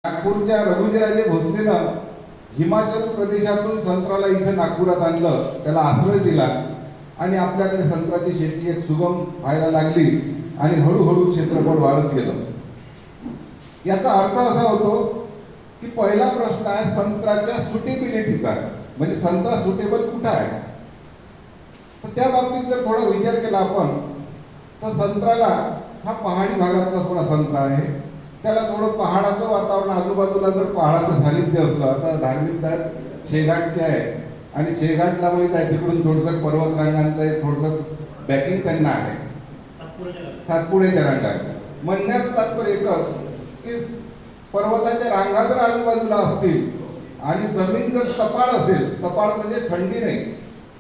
नागपूरच्या रघुजीराजे भोसलेनं हिमाचल प्रदेशातून संत्र्याला इथे नागपुरात आणलं, त्याला आश्रय दिला आणि आपल्याकडे संत्र्याची शेती एक सुगम व्हायला लागली आणि हळूहळू क्षेत्रफळ वाढत गेलं. याचा अर्थ असा होतो की पहिला प्रश्न आहे संत्र्याच्या सुटेबिलिटीचा, म्हणजे संत्रा सुटेबल कुठं आहे. तर त्या बाबतीत जर थोडा विचार केला आपण तर संत्र्याला हा पहाडी भागातला थोडा संत्रा आहे, त्याला थोडं पहाडाचं वातावरण, आजूबाजूला जर पहाडाचं सानिध्य असलं, आता धार्मिक शेघाटचे आहे आणि शेघाटला माहीत आहे तिकडून थोडंसं पर्वतरांगांचं एक थोडंसं बॅकिंग त्यांना आहे, सातपुड्याच्या रांगा आहे. म्हणण्याचं तात्पर्य एकच की पर्वताच्या रांगा जर आजूबाजूला असतील आणि जमीन जर तपाळ असेल, तपाळ म्हणजे थंडी नाही,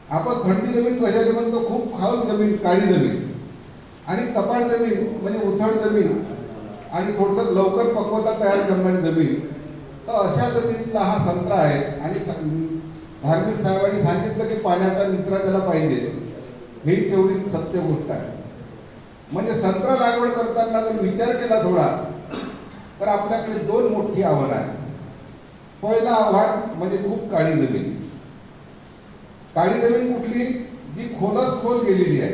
आपण थंडी जमीन कशाची म्हणतो, खूप खाऊन जमीन, काळी जमीन, आणि तपाळ जमीन म्हणजे उथळ जमीन आणि थोडंसं लवकर पक्वता तयार करणारी जमीन. तर अशा जमिनीतला हा संत्रा आहे. आणि धार्मिक साहेबांनी सांगितलं की पाण्याचा निचरा त्याला पाहिजे, ही तेवढीच सत्य गोष्ट आहे. म्हणजे संत्रा लागवड करताना जर विचार केला थोडा तर आपल्याकडे दोन मोठी आव्हानं आहेत. पहिलं आव्हान म्हणजे खूप काळी जमीन. काळी जमीन कुठली, जी खोलच खोल गेलेली आहे.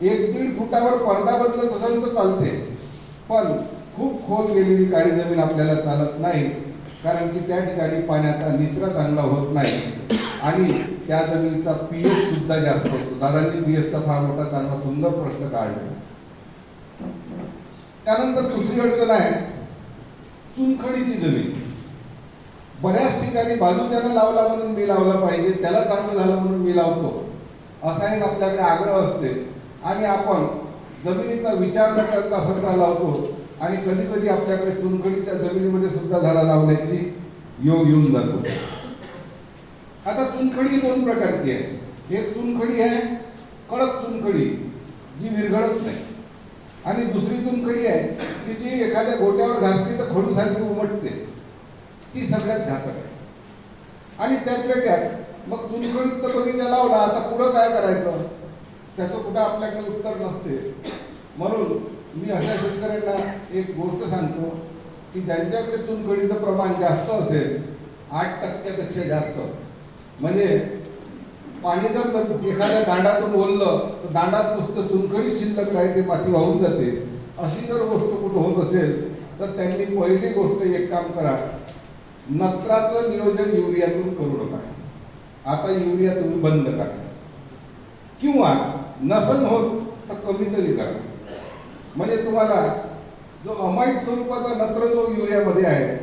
1-1.5 फुटावर पडदा बदलत असेल तर चालते, पण खूप खोल गेलेली काळी जमीन आपल्याला चालत नाही, कारण की त्या ठिकाणी पाण्याचा निचरा चांगला होत नाही आणि त्या जमिनीचा पीएच सुद्धा जास्त होतो. दादांनी पीएचचा फार मोठा चांगला सुंदर प्रश्न काढला. त्यानंतर दुसरी अडचण आहे चुनखडीची जमीन. बऱ्याच ठिकाणी बाजूच्यानं लावला म्हणून मी लावला पाहिजे, त्याला चांगलं झालं म्हणून मी लावतो, असा एक आपल्याकडे आग्रह असते आणि आपण जमिनीचा विचार न करता संत्रा लावतो आणि कधी कधी आपल्याकडे चुनखडीच्या जमिनीमध्ये सुद्धा झाडं लावण्याची योग येऊन जातो. आता चुनखडी दोन प्रकारची आहे. एक चुनखडी आहे कडक चुनखडी, जी विरघळत नाही, आणि दुसरी चुनखडी आहे की जी एखाद्या गोट्यावर घासली तर खडूसारखी उमटते, ती सगळ्यात घातक आहे. आणि त्यातल्या त्यात मग चुनखडीत तर बगीचा लावला, आता पुढं काय करायचं त्याचं कुठं आपल्याकडे उत्तर नसते. म्हणून मी अशा शेतकऱ्यांना एक गोष्ट सांगतो की ज्यांच्याकडे चुनखडीचं प्रमाण जास्त असेल, 8% जास्त, म्हणजे पाणी जर एखाद्या दांडातून ओललं तर दांडात नुसतं चुनखडीच शिल्लक राहते, माती वाहून जाते, अशी जर गोष्ट कुठं होत असेल तर त्यांनी पहिली गोष्ट एक काम करा, नत्राचं नियोजन युरियातून करू नका. आता युरिया तुम्ही बंद करा, किंवा नसन होत तर कमी तरी करा. म्हणजे तुम्हाला जो अमाईट स्वरूपाचा नत्र जो युरियामध्ये आहे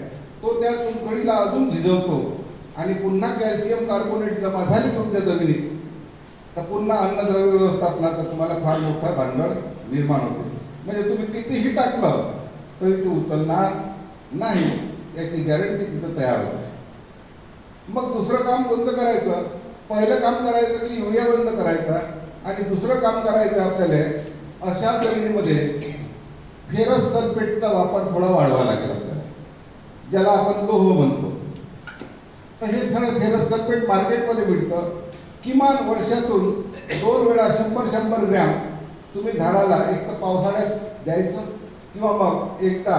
तो त्या चुनखडीला अजून झिजवतो आणि पुन्हा कॅल्शियम कार्बोनेट जमा झाले तुमच्या जमिनीत तर पुन्हा अन्नद्रव्य व्यवस्थापनाचा तुम्हाला फार मोठा भांडवल निर्माण होते. म्हणजे तुम्ही कितीही टाकलं तरी ते उचलणार नाही, याची गॅरंटी तिथं तयार होते. मग दुसरं काम कोणतं करायचं, पहिलं काम करायचं की युरिया बंद करायचा, आणि दुसरं काम करायचं आपल्याला अशा जमिनीमध्ये फेरस सल्फेटचा वापर थोडा वाढवा लागेल आपल्याला, ज्याला आपण लोह म्हणतो. तर हे फेरस सल्फेट मार्केटमध्ये मिळतं. किमान वर्षातून 2 वेळा 100-100 ग्रॅम तुम्ही झाडाला एक तर पावसाळ्यात द्यायचं, किंवा मग एकदा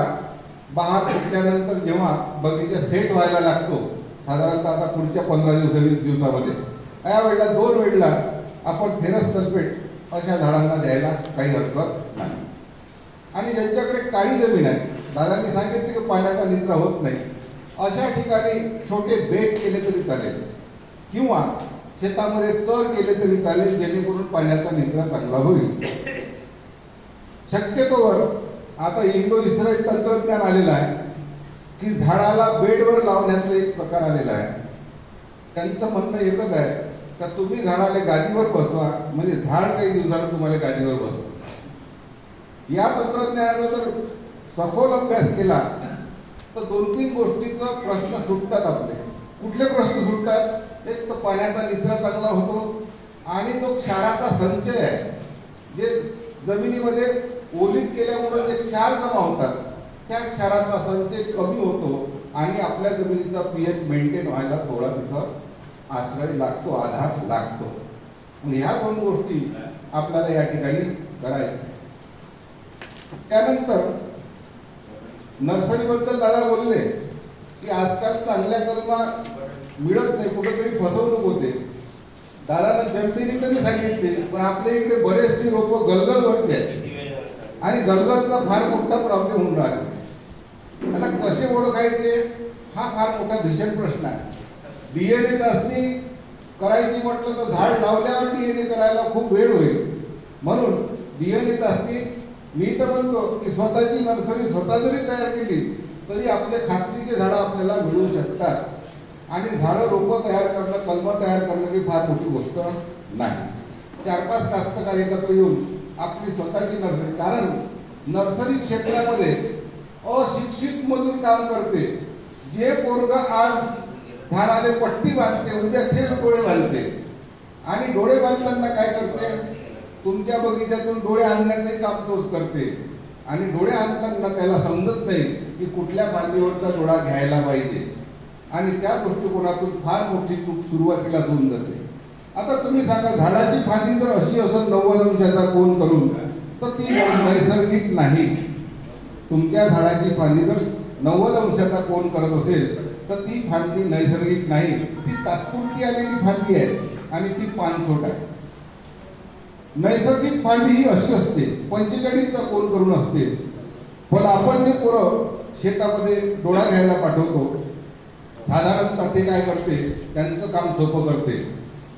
बहार फुटल्यानंतर जेव्हा बगीचा सेट व्हायला लागतो, साधारणतः आता पुढच्या 15-20 दिवसामध्ये, या वेळेला 2 वेळेला आपण फेरस सल्फेट अशा झाडांना द्यायला काही हरकत नाही. आणि ज्यांच्याकडे काळी जमीन आहे, दादांनी सांगितले की पाण्याचा निचरा होत नाही, अशा ठिकाणी छोटे बेट केले तरी चालेल, किंवा शेतामध्ये चर केले तरी चालेल, जेणेकरून पाण्याचा निचरा चांगला होईल. शक्यतोवर आता इंडो इस्रायल तंत्रज्ञान आलेलं आहे की झाडाला बेडवर लावण्याचा एक प्रकार आलेला आहे. त्यांचं म्हणणं एकच आहे का तुम्ही झाडाला गादीवर बसवा, म्हणजे झाड काही दिवसानं तुम्हाला गादीवर बसवा. या तंत्रज्ञानाचा जर सखोल अभ्यास केला तर 2-3 गोष्टीचं प्रश्न सुटतात आपले. कुठले प्रश्न सुटतात, एक तर पाण्याचा निचरा चांगला होतो, आणि जो क्षाराचा संचय आहे, जे जमिनीमध्ये ओलीत केल्यामुळे जे क्षार जमा होतात त्या क्षाराचा संचय कमी होतो आणि आपल्या जमिनीचा पीएच मेंटेन व्हायला थोडा तिथं आश्रय लागतो, आधार लागतो. म्हणजे ह्या 2 गोष्टी आपल्याला या ठिकाणी करायच्या. त्यानंतर नर्सरीबद्दल दादा बोलले की आजकाल चांगल्या कलमा मिळत नाही, कुठेतरी फसवणूक होते. दादाला जमिनीतही सांगितले, पण आपल्या इकडे बरेचसे रोपं गलगलवरती आहेत आणि गलगलचा फार मोठा प्रॉब्लेम होऊन राहिला. आता कसे ओळखायचे हा फार मोठा भीषण प्रश्न आहे. DNA चाचणी करायची म्हटलं तर झाड लावल्यावर DNA करायला खूप वेळ होईल. म्हणून DNA चाचणी मी तर म्हणतो की स्वतःची नर्सरी स्वतः जरी तयार केली तरी आपले खात्रीचे झाडं आपल्याला मिळू शकतात. आणि झाडं रोपं तयार करणं, कलमं तयार करणं ही फार मोठी गोष्ट नाही. 4-5 कास्तकार एकत्र येऊन आपली स्वतःची नर्सरी, कारण नर्सरी क्षेत्रामध्ये अशिक्षित मजूर काम करते. जे पोरग आज झाडाले पट्टी बांधते, उद्या तेच डोळे बांधते आणि डोळे बांधताना काय करते, तुमच्या बगीच्यातून डोळे आणण्याचे काम तोच करते. आणि डोळे आणताना त्याला समजत नाही की कुठल्या फांदीवरचा डोळा घ्यायला पाहिजे आणि त्या दृष्टिकोनातून फार मोठी चूक सुरुवातीलाच होऊन जाते. आता तुम्ही सांगा, झाडाची फांदी जर अशी असेल 90 अंशाचा कोन करून तर ती नैसर्गिक नाही. तुमच्या झाडाची फांदी जर 90 अंशाचा कोन करत असेल तर ती फांदी नैसर्गिक नाही, ती तात्पुरती आलेली फांदी आहे आणि ती पानसोट आहे. नैसर्गिक फांदी ही अशी असते, 45चा कोन करून असते. पण आपण जे पोरं शेतामध्ये डोळा घ्यायला पाठवतो, साधारणतः ते काय करते, त्यांचं काम सोपं करते.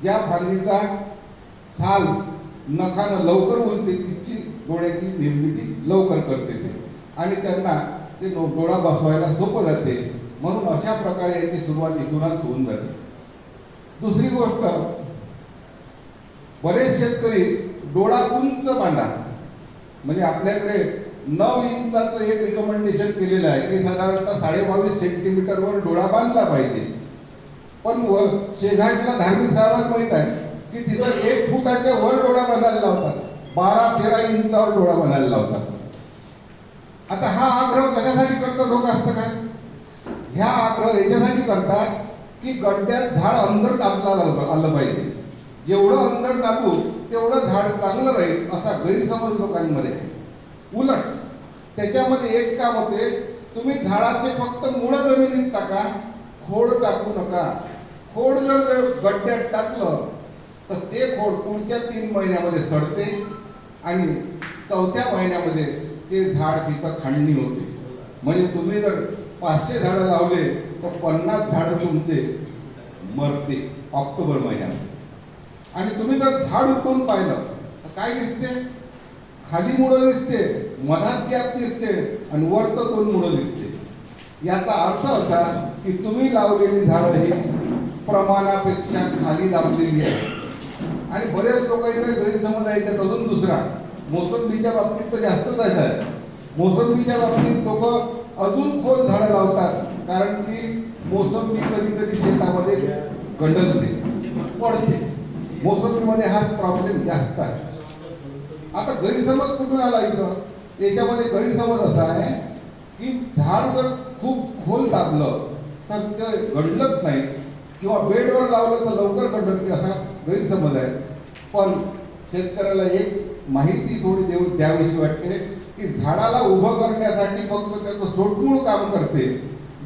ज्या फांदीचा साल नखानं लवकर उलते तिची डोळ्याची निर्मिती लवकर करते ते आणि त्यांना ते डोळा बसवायला सोपं जाते. म्हणून अशा प्रकारे याची सुरुवात इथूनच होऊन जाते. दुसरी गोष्ट, बरेच शेतकरी डोळा उंच बांधा, म्हणजे आपल्याकडे 9 इंचाचं एक रिकमेंडेशन केलेलं आहे की साधारणतः 22.5 सेंटीमीटरवर डोळा बांधला पाहिजे. पण शेघाटला धार्मिक साहेबांना माहीत आहे की तिथं 1 फुटाच्या वर डोळा बांधायला लावतात, 12-13 इंचावर डोळा बांधायला लावतात. आता हा आग्रह कशासाठी करतात हो कास्तकार? ह्या आग्रह याच्यासाठी करतात की गड्ड्यात झाड अंदर दाबला आलं पाहिजे. जेवढं अंदर दाबू तेवढं झाड चांगलं राहील असा गैरसमज लोकांमध्ये आहे. उलट त्याच्यामध्ये एक काम होते, तुम्ही झाडाचे फक्त मुळं जमिनीत टाका, खोड टाकू नका. खोड जर गड्ड्यात टाकलं तर ते खोड पुढच्या 3 महिन्यामध्ये सडते आणि 4थ्या महिन्यामध्ये ते झाड तिथं खंडणी होते. म्हणजे तुम्ही जर 500 झाडं लावले तर 50 झाडं तुमचे मरते ऑक्टोबर महिन्यामध्ये. आणि तुम्ही जर झाड उठवून पाहिलं तर काय दिसते, खाली मुळं दिसते, मधात गॅप दिसते आणि वरतं 2 मुळं दिसते. याचा अर्थ असा की तुम्ही लावलेली झाडं ही प्रमाणापेक्षा खाली लावलेली आहे. आणि बरेच लोक इथे गैरसमज आहे त्यात अजून दुसरा, मोसंबीच्या बाबतीत तर जास्तच आहे. मोसंबीच्या बाबतीत लोक अजून खोल झाडं लावतात, कारण की मोसंबी कधी कधी शेतामध्ये गंडलते, पडते. मोसंबीमध्ये हाच प्रॉब्लेम जास्त आहे. आता गैरसमज कुठून आला इथं? याच्यामध्ये गैरसमज असा आहे की झाड जर खूप खोल दाबलं तर ते गंडलत नाही किंवा बेडवर लावलं तर लवकर गंडलते असा गैरसमज आहे. पण शेतकऱ्याला एक माहिती थोडी द्यावीशी वाटते की झाडाला उभं करण्यासाठी फक्त त्याचं सोटमूळ काम करते,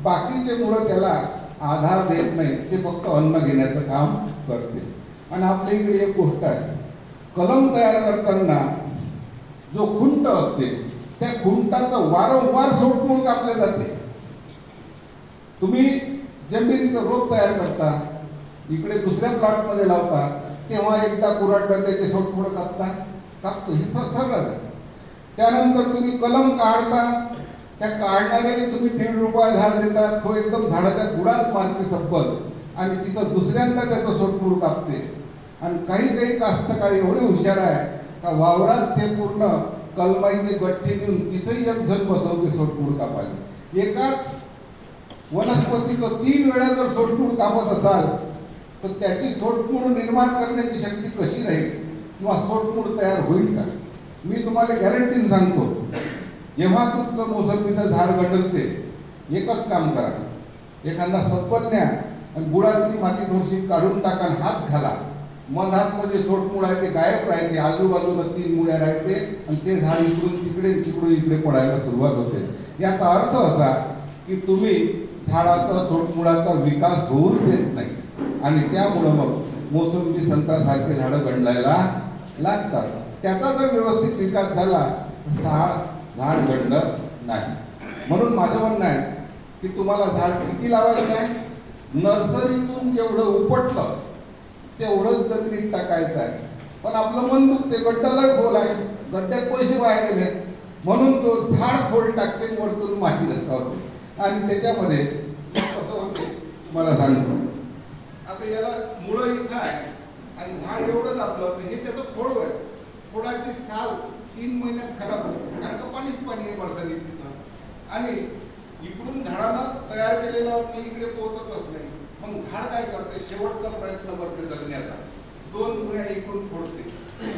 बाकीचे मुळं त्याला आधार देत नाही, ते फक्त अन्न घेण्याचं काम करते. आणि आपल्या इकडे एक गोष्ट आहे, कलम तयार करताना जो खुंट असते त्या खुंटाचं वारंवार सोटमूळ कापले जाते. तुम्ही जमिनीचं रोप तयार करता, इकडे दुसऱ्या प्लॉटमध्ये लावता, तेव्हा एकदा कुराडलं त्याचे सोटमूळ कापतो, हे सरळ आहे. त्यानंतर तुम्ही कलम काढता, त्या काढणाऱ्याला तुम्ही 1.5 रुपये झाड देता, तो एकदम झाडाच्या बुडात मारते सब्बल आणि तिथं दुसऱ्यांदा त्याचं सोटमूळ कापते. आणि काही कास्तकार एवढे हुशार आहे का वावरात ते पूर्ण कलमाईचे गठ्ठे देऊन तिथंही एक जण बसवते सोटमूळ कापायला. एकाच वनस्पतीचं 3 वेळा जर सोटमूळ कापत असाल तर त्याची सोटमूळ निर्माण करण्याची शक्ती कशी राहील किंवा सोटमूळ तयार होईल का? मी तुम्हाला गॅरंटीने सांगतो, जेव्हा तुमचं मोसंबीचं झाड गंडलते, एकच काम करा, एखादा सब्बल न्या आणि बुडाची माती थोडीशी काढून टाका, हात घाला, मधातलं जे सोटमूळ आहे ते गायब राहते, आजूबाजूला 3 मुळ्या राहते आणि ते झाड इकडून तिकडे तिकडून इकडे पडायला सुरुवात होते. याचा अर्थ असा की तुम्ही झाडाचा सोटमुळाचा विकास होऊच देत नाही आणि त्यामुळं मग मोसंबी संत्रासारखे झाडं गंडायला लागतात. त्याचा जर व्यवस्थित विकास झाला तर झाड गंडत नाही. म्हणून माझं म्हणणं आहे की तुम्हाला झाड किती लावायचं आहे, नर्सरीतून जेवढं उपटलं तेवढंच जमिनीत टाकायचं आहे. पण आपलं मन दुखते, गड्डाला खोल आहे, गड्ड्यात पैसे वाया गेले म्हणून तो झाड खोल टाकते, वरतून माती रस्तावते आणि त्याच्यामध्ये कसं होते तुम्हाला सांगतो. आता याला मुळं इथं आहे आणि झाड एवढं दाबलं तर हे त्याचं खोड आहे. खोडाची साल 3 महिन्यात खराब होते, कारण का पाणीच पाणी आहे बरसातीत तिथं आणि इकडून झाडाला तयार केलेला इकडे पोहोचतच नाही. मग झाड काय करते, शेवटचा प्रयत्न करते जगण्याचा, 2 मुळ्या इकडून फोडते,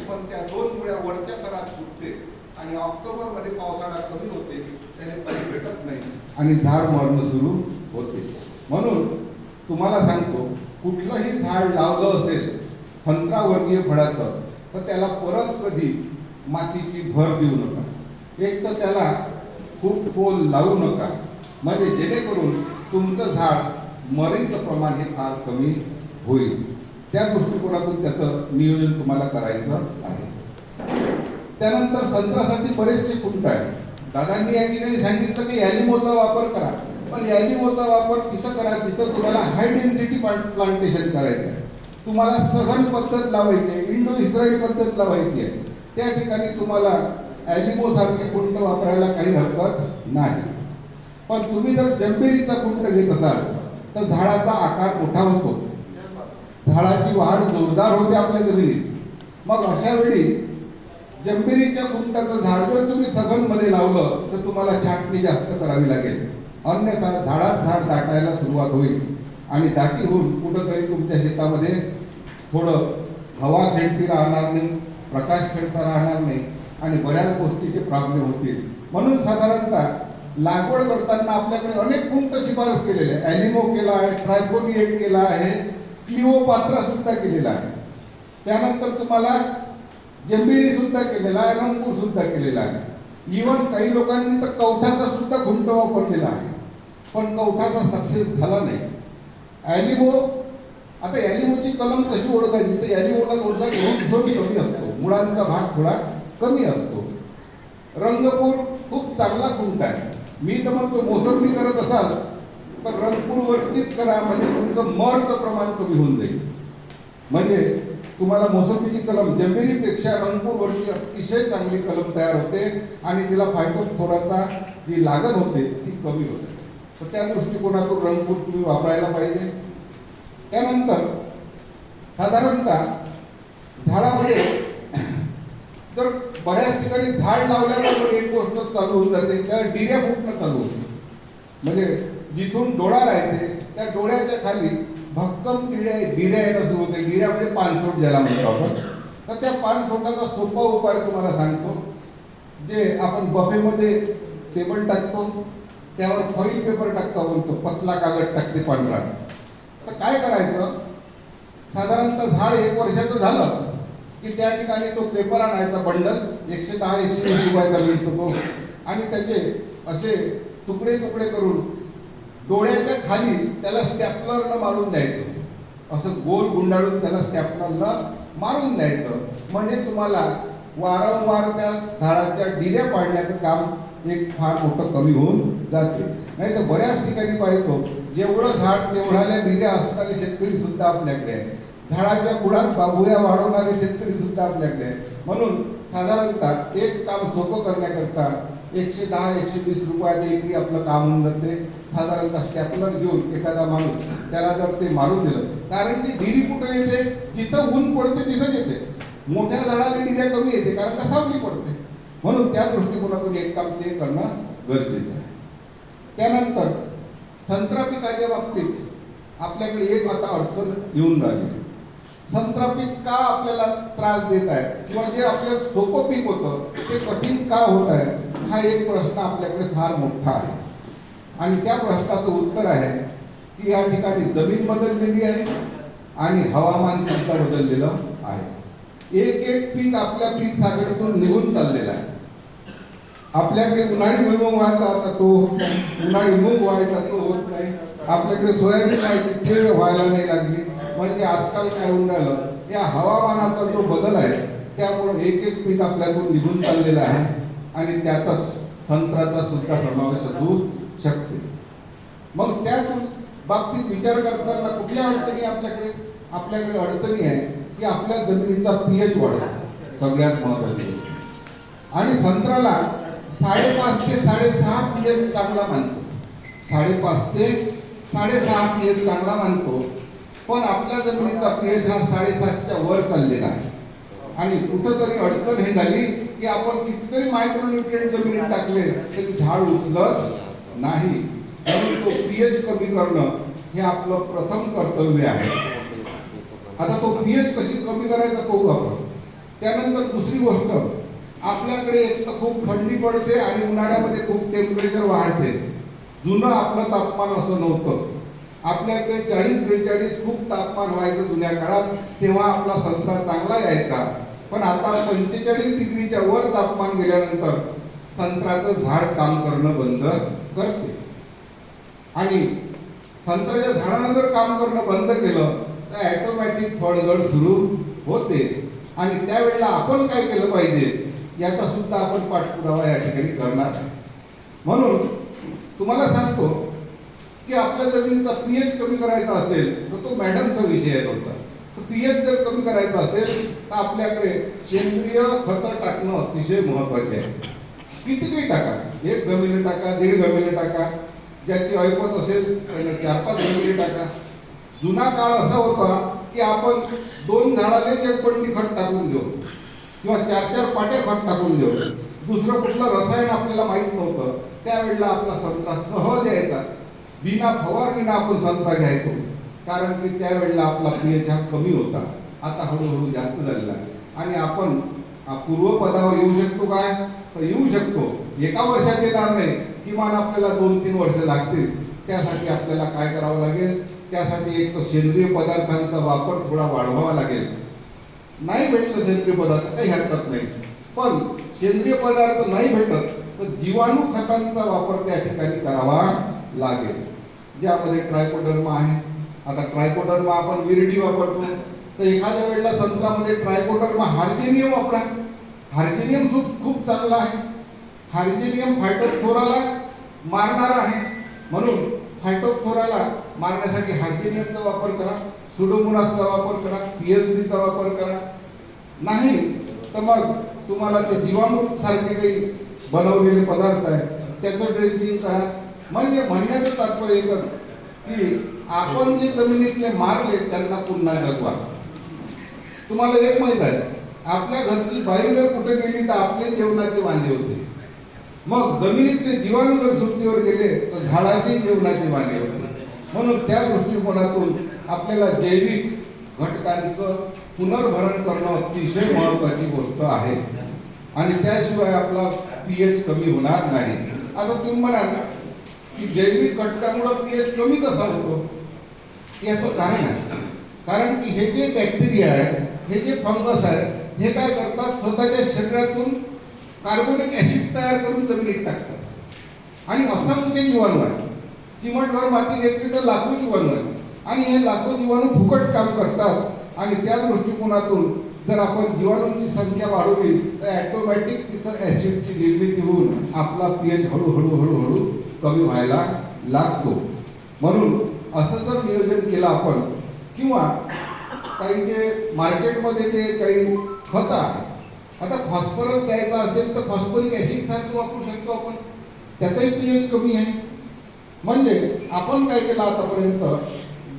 पण त्या 2 मुळ्या वरच्या थरात फुटते आणि ऑक्टोबरमध्ये पावसाळा कमी होते, त्याने पाणी भेटत नाही आणि झाड मरणं सुरू होते. म्हणून तुम्हाला सांगतो, कुठलंही झाड लावलं असेल संत्रावर्गीय फळाचं तर त्याला परत कधी मातीची भर देऊ नका. एक तर त्याला खूप खोल लावू नका, म्हणजे जेणेकरून तुमचं झाड मरीचं प्रमाण हे फार कमी होईल. त्या दृष्टिकोनातून त्याचं नियोजन तुम्हाला करायचं आहे. त्यानंतर संत्र्यासाठी बरेचसे खुंट आहेत. दादांनी या ठिकाणी सांगितलं की ॲलिमोचा वापर करा, पण ॲलिमोचा वापर तिथं करा जिथं तुम्हाला हाय डेन्सिटी प्लांटेशन करायचं आहे, तुम्हाला सघन पद्धत लावायची आहे, इंडो इस्रायल पद्धत लावायची आहे. त्या ठिकाणी तुम्हाला ॲलिमोसारखे कुंड वापरायला काही हरकत नाही. पण तुम्ही जर जंबेरीचा कुंड घेत असाल तर झाडाचा आकार मोठा होतो, झाडाची वाढ जोरदार होते आपल्या जमिनीत. मग अशा वेळी जंबेरीच्या कुंडाचं झाड जर तुम्ही सघनमध्ये लावलं तर तुम्हाला छाटणी जास्त करावी लागेल, अन्यथा झाडात झाड दाटायला सुरुवात होईल आणि दाटी होऊन कुठंतरी तुमच्या शेतामध्ये थोडं हवा खेळती राहणार नाही, प्रकाश खेळता राहणार नाही आणि बऱ्याच गोष्टीचे प्रॉब्लेम होतील. म्हणून साधारणतः लागवड करताना आपल्याकडे अनेक कुंट शिफारस केलेले आहे. ॲलिमो केला आहे, ट्रायफोलिएट केला आहे, क्लिओपात्रा सुद्धा केलेला आहे. त्यानंतर तुम्हाला जंबेरी सुद्धा केलेला आहे, रंगपूर सुद्धा केलेला आहे. इव्हन काही लोकांनी तर कवठाचा सुद्धा खुंट वापरलेला आहे, पण कवठाचा सक्सेस झाला नाही. ॲलिमो, आता ॲलिमोची कलम कशी ओळखायची तर ॲलिमोला थोडासा झोन कमी असतो, मुळांचा भाग थोडा कमी असतो. रंगपूर खूप चांगला खुंट आहे. मी तर म्हणतो मोसंबी करत असाल तर रंगपूरवरचीच करा, म्हणजे तुमचं मरचं प्रमाण कमी होऊन जाईल. म्हणजे तुम्हाला मोसंबीची कलम जंबेरीपेक्षा रंगपूरवरची अतिशय चांगली कलम तयार होते आणि तिला फायटोफथोराचा जी लागण होते ती कमी होते. तर त्या दृष्टिकोनातून रंगपूर तुम्ही वापरायला पाहिजे. त्यानंतर साधारणतः झाडामध्ये जर बऱ्याच ठिकाणी झाड लावल्याबरोबर एक गोष्ट चालू होऊन जाते, त्याला डिऱ्या फुटणं चालू होते. म्हणजे जिथून डोळा राहते त्या डोळ्याच्या खाली भक्कम डिऱ्या येणं सुरू होते. डिऱ्या म्हणजे पानसोट ज्याला म्हणतो आपण. तर त्या पानसोटाचा सोपा उपाय तुम्हाला सांगतो. जे आपण बफेमध्ये टेबल टाकतो त्यावर फॉईल पेपर टाकतो, म्हणतो पतला कागद टाकते पांढरा. तर काय करायचं, साधारणतः झाड 1 वर्षाचं झालं की त्या ठिकाणी तो पेपर आणायचा बंडल, 110-120 रुपयाचा मिळतो तो, आणि त्याचे असे तुकडे तुकडे करून डोळ्याच्या खाली त्याला स्टॅपलरनं मारून द्यायचं. असं गोल गुंडाळून त्याला स्टॅपलरनं मारून द्यायचं. म्हणजे तुम्हाला वारंवार त्या झाडाच्या डिऱ्या पाडण्याचं काम एक फार मोठं कमी होऊन जाते. नाही तर बऱ्याच ठिकाणी पाहतो जेवढं झाड तेवढ्याला डिऱ्या असणारे शेतकरी सुद्धा आपल्याकडे आहे, झाडाच्या बुडात बाबुया वाढवणारे शेतकरी सुद्धा आपल्याकडे आहे. म्हणून साधारणतः एक काम सोपं करण्याकरता 110-120 रुपयात एकरी आपलं काम होऊन जाते. साधारणतः स्टॅपलर घेऊन एखादा माणूस त्याला जर ते मारून दिलं, कारण की डिरी कुठं येते, जिथं ऊन पडते तिथंच येते. मोठ्या झाडाला डिऱ्या कमी येते कारण का सावली पडते. म्हणून त्या दृष्टिकोनातून एक काम ते करणं गरजेचं आहे. त्यानंतर संत्रा पिकाच्या बाबतीत आपल्याकडे एक आता अडचण येऊन राहिली. संत्रा पीक का आपल्याला त्रास देत आहे किंवा जे आपलं सोपं पीक होतं ते कठीण का होत आहे, हा एक प्रश्न आपल्याकडे फार मोठा आहे. आणि त्या प्रश्नाचं उत्तर आहे की या ठिकाणी जमीन बदललेली आहे आणि हवामान सुद्धा बदललेलं आहे. एक एक पीक आपल्या पीक साखळीतून निघून चाललेलं आहे. आपल्याकडे उन्हाळी भुईमूग व्हायचा आता तो होत नाही, उन्हाळी मूग व्हायचा तो होत नाही, आपल्याकडे सोयाबीन व्हायची ते व्हायला नाही लागली. म्हणजे आजकाल काय होऊन राहिलं, या हवामानाचा जो बदल आहे त्यामुळे एक एक पीक आपल्याकडून निघून चाललेलं आहे आणि त्यातच संत्र्याचा सुद्धा समावेश असू शकते. मग त्या बाबतीत विचार करताना कुठल्या अडचणी आपल्याकडे अडचणी आहे की आपल्या जमिनीचा पीएच वाढतो सगळ्यात महत्वाची गोष्ट. आणि संत्र्याला 5.5 ते 6.5 पीएच चांगला मानतो, 5.5 ते 6.5 पीएच चांगला मानतो. पण आपल्या जमिनीचा पीएच हा 7.5च्या वर चाललेला आहे. आणि कुठंतरी अडचण हे झाली की आपण कितीतरी मायक्रोन्यूट्रिएंट जमिनीत टाकले तरी झाड उचलत नाही. म्हणून तो पीएच कमी करणं हे आपलं प्रथम कर्तव्य आहे. आता तो पीएच कशी कमी करायचा पाहू आपण. त्यानंतर दुसरी गोष्ट, आपल्याकडे एक तर खूप थंडी पडते आणि उन्हाळ्यामध्ये खूप टेम्परेचर वाढते. जुनं आपलं तापमान असं नव्हतं. आपल्याकडे 40-42 खूप तापमान व्हायचं जुन्या काळात, तेव्हा आपला संत्रा चांगला यायचा. पण आता 45 डिग्रीच्या वर तापमान गेल्यानंतर संत्र्याचं झाड काम करणं बंद करते. आणि संत्र्याच्या झाडानं जर काम करणं बंद केलं तर ॲटोमॅटिक फळगळ सुरू होते. आणि त्यावेळेला आपण काय केलं पाहिजे याचा सुद्धा आपण पाठपुरावा या ठिकाणी करणार आहे. म्हणून तुम्हाला सांगतो की आपल्या जमिनीचा पीएच कमी करायचा असेल तर तो मॅडमचा विषय आहे होता. पीएच जर कमी करायचा असेल तर आपल्याकडे सेंद्रिय खतं टाकणं अतिशय महत्वाचे आहे. किती काही टाका, 1 गमिले टाका, 1.5 गमिले टाका, ज्याची ऐपत असेल त्याने 4-5 गमिले टाका. जुना काळ असा होता की आपण 2 झाडालेच 1 पट्टी खत टाकून देऊ किंवा 4-4 पाट्या खत टाकून देऊ. दुसरं कुठलं रसायन आपल्याला माहीत नव्हतं. त्यावेळेला आपला संत्रा सहज यायचा. बिना फवारणीनं आपण संत्रा घ्यायचो, कारण की त्यावेळेला आपला पीएच हा कमी होता. आता हळूहळू जास्त झालेला आहे. आणि आपण पूर्वपदावर येऊ शकतो काय, तर येऊ शकतो. एका वर्षात येणार नाही, किमान आपल्याला 2-3 वर्ष लागतील. त्यासाठी आपल्याला काय करावं लागेल, त्यासाठी एक तर सेंद्रिय पदार्थांचा वापर थोडा वाढवावा लागेल. नाही भेटलं सेंद्रिय पदार्थ काही हरकत नाही, पण सेंद्रिय पदार्थ नाही भेटत तर जीवाणू खतांचा वापर त्या ठिकाणी करावा लागेल, ज्यामध्ये ट्रायकोडर्मा आहे. आता ट्रायकोडर्मा आपण विरडी वापरतो, तर एखाद्या वेळेला संत्र्यामध्ये ट्रायकोडर्मा हार्जेनियम वापरा. हार्जेनियम खूप चांगला आहे. हार्जेनियम फायटोप्थोराला मारणारा आहे. म्हणून फायटोप्थोराला मारण्यासाठी हार्जेनियमचा वापर करा, सुडोमोनासचा वापर करा, पीएचबीचा वापर करा. नाही तर मग तुम्हाला ते जीवाणू सारखे काही बनवलेले पदार्थ आहेत त्याचं ड्रेंचिंग करा. म्हणजे म्हणण्याचं तात्पर्य एकच की आपण जे जमिनीतले मारले त्यांना पुन्हा जगवा. तुम्हाला एक माहित आहे, आपल्या घरची बाई जर कुठे गेली तर आपले जेवणाचे वांदे होते. मग जमिनीतले जीवाणू जर सुट्टीवर गेले तर झाडाचे जेवणाचे वांदे होते. म्हणून त्या दृष्टिकोनातून आपल्याला जैविक घटकांचं पुनर्भरण करणं अतिशय महत्वाची गोष्ट आहे. आणि त्याशिवाय आपला पीएच कमी होणार नाही. आता तुम्ही म्हणाल की जैविक घटकामुळे पीएच कमी कसा होतो, याचं कारण आहे. कारण की हे जे बॅक्टेरिया आहे, हे जे फंगस आहे, हे काय करतात, स्वतःच्या शरीरातून कार्बोनिक ऍसिड तयार करून जमिनीत टाकतात. आणि असंख्य जीवाणू आहे. चिमटभर माती घेतली तर लाखो जीवाणू आहे. आणि हे लाखो जीवाणू फुकट काम करतात. आणि त्या दृष्टिकोनातून जर आपण जीवाणूंची संख्या वाढवली तर ॲटोमॅटिक तिथं ऍसिडची निर्मिती होऊन आपला पीएच हळूहळू कमी व्हायला लागतो. म्हणून असं जर नियोजन केलं आपण, किंवा काही जे मार्केटमध्ये जे काही खत आहे, आता फॉस्फरस द्यायचा असेल तर फॉस्फरिक ऍसिड सारखं वापरू शकतो आपण, त्याचाही पीएच कमी आहे. म्हणजे आपण काय केलं आतापर्यंत,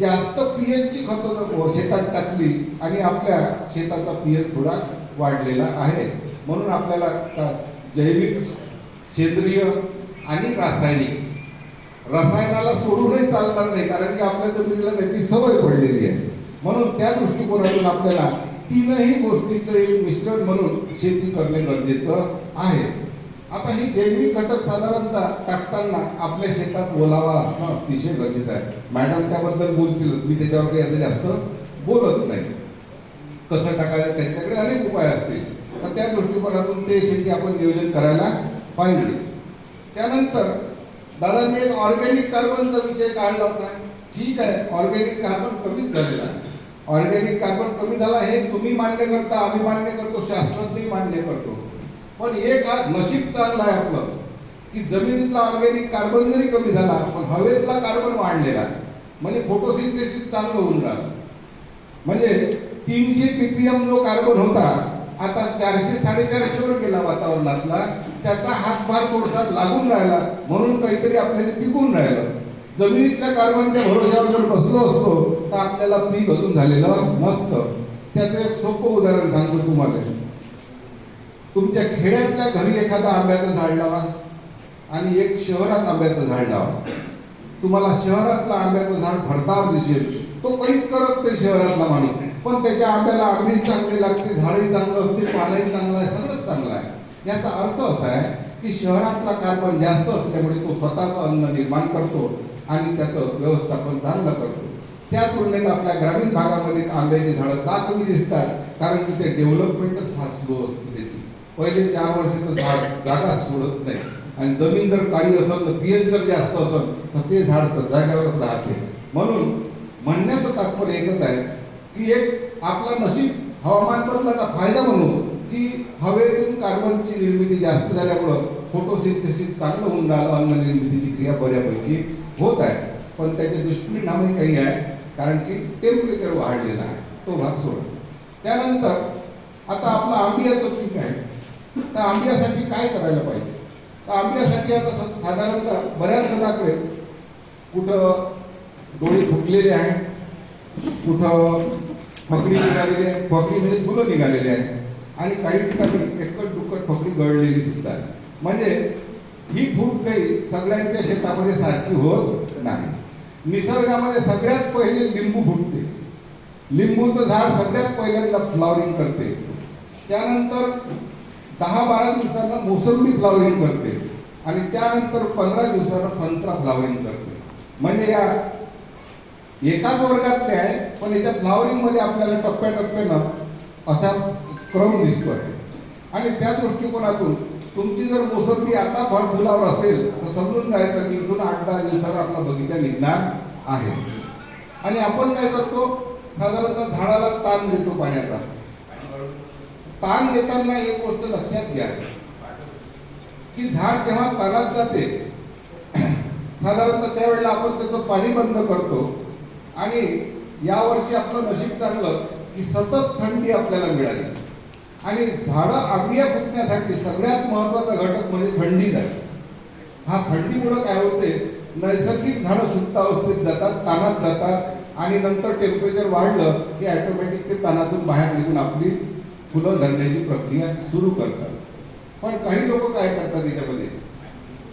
जास्त पीएचची खतं जर शेतात टाकली आणि आपल्या शेताचा पीएच थोडा वाढलेला आहे. म्हणून आपल्याला जैविक, सेंद्रिय आणि रासायनिक, रसायनाला सोडूनही चालणार नाही, कारण की आपल्या जमिनीला त्याची सवय पडलेली आहे. म्हणून त्या दृष्टिकोनातून आपल्याला तीनही गोष्टीचं एक मिश्रण म्हणून शेती करणे गरजेचं आहे. आता ही जैविक घटक साधारणतः टाकताना आपल्या शेतात ओलावा असणं अतिशय गरजेचं आहे. मॅडम त्याबद्दल बोलतीलच, मी त्याच्यावर काही आता जास्त बोलत नाही. कसं टाकायचं त्यांच्याकडे अनेक उपाय असतील, तर त्या दृष्टिकोनातून ते शेती आपण नियोजन करायला पाहिजे. त्यानंतर दादांनी एक ऑर्गॅनिक कार्बनचा विषय काढला होता. ठीक आहे, ऑर्गॅनिक कार्बन कमीच झालेला. ऑर्गॅनिक कार्बन कमी झाला हे तुम्ही मान्य करता, आम्ही मान्य करतो, शास्त्रज्ञही मान्य करतो. पण एक आज नशीब चांगलं आहे आपलं की जमिनीतला ऑर्गॅनिक कार्बन जरी कमी झाला पण हवेतला कार्बन वाढलेला आहे. म्हणजे फोटोसिंथेसिस चांगलं होऊन राहिलं. म्हणजे 300 ppm जो कार्बन होता आता 400-450 वर गेला वातावरणातला. त्याचा हातभार थोडासा लागून राहिला म्हणून काहीतरी आपल्याला पिकून राहिलं. जमिनीतल्या कार्बनच्या भरोश्यावर जर बसलो असतो तर आपल्याला पीक अजून झालेलं नसतं. त्याचं एक सोपं उदाहरण सांगतो तुम्हाला. तुमच्या खेड्यातल्या घरी एखादा आंब्याचं झाड लावा आणि एक शहरात आंब्याचं झाड लावा. तुम्हाला शहरातला आंब्याचं झाड भरतावर दिसेल. तो काहीच करत नाही शहरातला माणूस, पण त्याच्या आंब्याला आंबेही चांगले लागते, झाडही चांगलं असते, पानही चांगलं आहे, सगळंच चांगलं आहे. याचा अर्थ असा आहे की शहरातला कार्बन जास्त असल्यामुळे तो स्वतःचं अन्न निर्माण करतो आणि त्याचं व्यवस्थापन चांगलं करतो. त्या तुलनेत आपल्या ग्रामीण भागामध्ये आंब्याची झाडं का कमी दिसतात? कारण की ते डेव्हलपमेंटच फार स्लो असते त्याची. पहिले 4 वर्ष तर झाड जागा सोडत नाही आणि जमीन जर काळी असेल तर पीएच जर जास्त असेल तर ते झाड तर जागेवरच राहते. म्हणून म्हणण्याचं तात्पर्य एकच आहे की एक आपला नशीब हवामान बदलाचा फायदा म्हणून की हवेतून कार्बनची निर्मिती जास्त झाल्यामुळं फोटोसिंथेसिस चांगलं होऊन राहिलं, अन्न निर्मितीची क्रिया बऱ्यापैकी होत आहे. पण त्याचे दुष्परिणामही काही आहे कारण की टेम्परेचर वाढलेलं आहे. तो भाग सोडा. त्यानंतर आता आपलं आंबियाचं पीक आहे. तर आंब्यासाठी काय करायला पाहिजे? तर आंब्यासाठी आता साधारणतः बऱ्याच जणांकडे कुठं डोळे फुटलेले आहे, कुठं फकडी निघालेली आहे, फकडी फुलं निघालेली आहे आणि काही ठिकाणी एकट दुक्कट फकडी गळलेली सुद्धा आहे. म्हणजे ही फूट काही सगळ्यांच्या शेतामध्ये सारखी होत नाही. निसर्गामध्ये सगळ्यात पहिले लिंबू फुटते. लिंबूचं झाड सगळ्यात पहिल्यांदा फ्लॉवरिंग करते. त्यानंतर 10-12 दिवसांना मोसंबी फ्लॉवरिंग करते आणि त्यानंतर 15 दिवसांना संत्रा फ्लॉवरिंग करते. म्हणजे या एकाच वर्गातले आहे पण याच्या फ्लॉवरिंगमध्ये आपल्याला टप्प्याटप्प्यानं असा क्रम दिसतो आहे. आणि त्या दृष्टिकोनातून तुमची जर मोसंबी आता फुलावर असेल तर समजून जायचं की इथून 8-10 दिवसांना आपला बगीचा निघणार आहे. आणि आपण काय करतो? साधारणतः झाडाला ताण देतो पाण्याचा. ताण देताना एक गोष्ट लक्षात घ्या की झाड जेव्हा ताणात जाते साधारणतः त्यावेळेला आपण त्याचं पाणी बंद करतो. आणि यावर्षी आपलं नशीब चांगलं की सतत थंडी आपल्याला मिळाली. आणि झाडं आंबिया फुटण्यासाठी सगळ्यात महत्त्वाचा घटक म्हणजे थंडीच आहे. हा थंडीमुळं काय होते, नैसर्गिक झाडं सुप्त अवस्थेत जातात, ताणात जातात आणि नंतर टेम्परेचर वाढलं की ॲटोमॅटिक ते ताणातून बाहेर निघून आपली फुलं धरण्याची प्रक्रिया सुरू करतात. पण काही लोक काय करतात याच्यामध्ये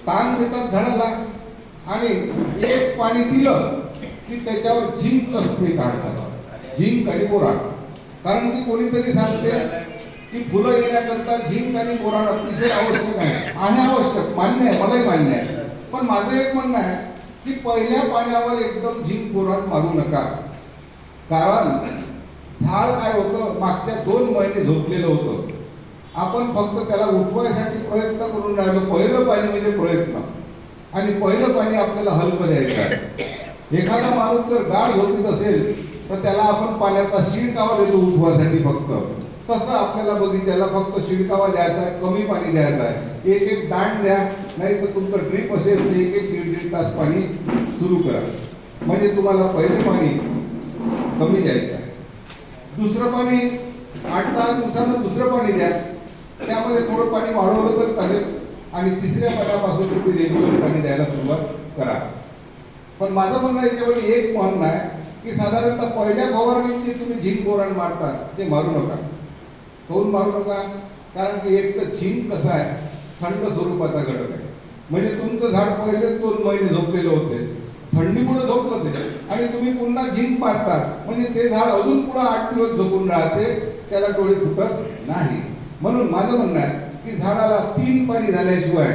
ताण देतात झाडाला आणि एक पाणी दिलं की त्याच्यावर झिंकचा स्प्रे काढतात. झिंक आणि बोरान. कारण की कोणीतरी सांगते की फुलं येण्याकरता झिंक आणि बोरान अतिशय आवश्यक आहे आवश्यक, मान्य आहे, मलाही मान्य आहे. पण माझं एक म्हणणं आहे की पहिल्या पाण्यावर एकदम झिंक बोरान मारू नका. कारण झाड काय होतं, मागच्या 2 महिने झोपलेलं होतं. आपण फक्त त्याला उठवायसाठी प्रयत्न करून राहिलो. पहिलं पाणी म्हणजे प्रयत्न आणि पहिलं पाणी आपल्याला हलकं द्यायचं आहे. एखादा माणूस जर गाढ झोपीत असेल तर त्याला आपण पाण्याचा शिडकावा देतो उठवायसाठी फक्त. तसं आपल्याला बगीच्याला फक्त शिडकावा द्यायचा आहे, कमी पाणी द्यायचं आहे. एक दांड द्या, नाही तर तुमचं ड्रीप असेल तर 1-1, 1.5 तास पाणी सुरू करा. म्हणजे तुम्हाला पहिलं पाणी कमी द्यायचं आहे. दुसरं पाणी 8-10 दिवसांना दुसरं पाणी द्या. त्यामध्ये थोडं पाणी वाढवलं तर चालेल आणि तिसऱ्या पाण्यापासून तुम्ही रेग्युलर पाणी द्यायला सुरुवात करा. पण माझं म्हणणं याच्यामध्ये एक म्हणणं आहे की साधारणतः पहिल्या फवारणीत जे तुम्ही झिंक बोरान मारता ते मारू नका. काहून मारू नका? कारण की एक तर झिंक कसं आहे, थंड स्वरूपाचा घटक आहे. म्हणजे तुमचं झाड पहिलेच 2 महिने झोपलेलं होते, थंडीमुळे झोपलं ते आणि तुम्ही पुन्हा झिंक मारता म्हणजे ते झाड अजून पुढे 8 दिवस झोपून राहते, त्याला डोळे फुटत नाही. म्हणून माझं म्हणणं आहे की झाडाला 3 पाणी झाल्याशिवाय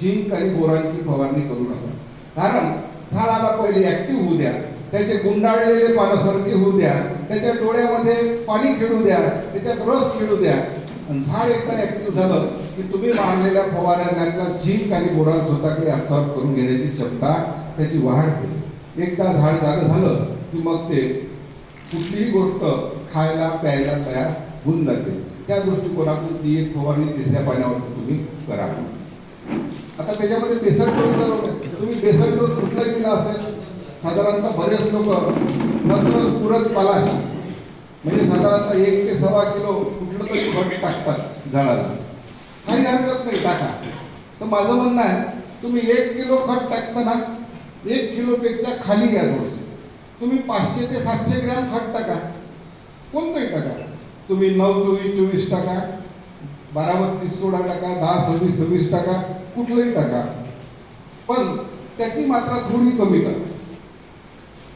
झिंक आणि बोरानची फवारणी करू नका. कारण झाडाला पहिले ऍक्टिव्ह होऊ द्या. त्याचे गुंडाळलेले पानासारखे होऊ द्या, त्याच्या डोळ्यामध्ये पाणी खेळू द्या, त्याच्यात रस खेळू द्या. आणि झाड एकदा ऍक्टिव्ह झालं की तुम्ही मारलेल्या फवारण्यांचा झिंक आणि बोरॉन स्वतःकडे ऍब्सॉर्ब करून घेण्याची क्षमता त्याची वाढते. एकदा झाड जागं झालं की मग ते कुठलीही गोष्ट खायला प्यायला तयार होऊन जाते. त्या दृष्टिकोनातून ती एक फवारणी तिसऱ्या पाण्यावरती तुम्ही करा. आता त्याच्यामध्ये बेसल डोस तुम्ही बेसल डोस कुठला केला असेल, साधारणतः बरेच लोक नत्रस पुरत पालाश म्हणजे साधारणतः 1 ते 1.25 किलो कुठलं तरी खत टाकतात झाडाला. काही हरकत नाही, टाका. तर माझं म्हणणं आहे, तुम्ही 1 किलो खत टाकताना 1 किलोपेक्षा खाली या थोडंसं. तुम्ही 500 ते 700 ग्रॅम खत टाका, कोणतंही टाका. तुम्ही 9-24-24 टाका, 12-32 16 टाका, 10-26-26 टाका, कुठलंही टाका, पण त्याची मात्रा थोडी कमी करा.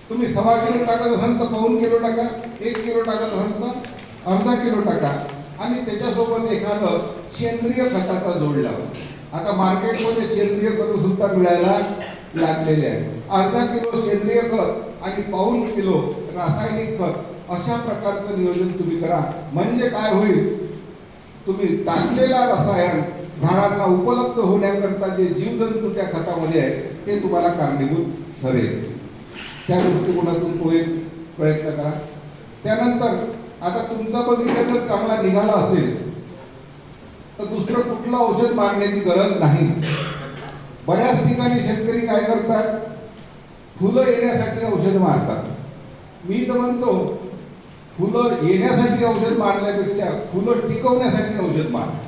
तुम्ही 1.25 किलो टाकत असाल तर 1 किलो टाका, 1 किलो टाकत असाल तर अर्धा किलो टाका आणि त्याच्यासोबत एखादं सेंद्रिय खताचा जोड लावा. आता मार्केटमध्ये सेंद्रिय खत सुद्धा मिळायला लागलेले आहे. अर्धा किलो सेंद्रिय खत आणि 1 किलो रासायनिक खत अशा प्रकारचं नियोजन तुम्ही करा. म्हणजे काय होईल, तुम्ही टाकलेला रसायन झाडांना उपलब्ध होण्याकरता जे जीवजंतू त्या खतामध्ये आहेत ते तुम्हाला कारणीभूत ठरेल. त्या दृष्टिकोनातून तो एक प्रयत्न करा. त्यानंतर आता तुमचा बगीचा जर चांगला निघाला असेल तर दुसरं कुठलं औषध मारण्याची गरज नाही. बऱ्याच ठिकाणी शेतकरी काय करतात, फुलं येण्यासाठी औषध मारतात. मी तर म्हणतो, फुलं येण्यासाठी औषध मारण्यापेक्षा फुलं टिकवण्यासाठी औषध मारा.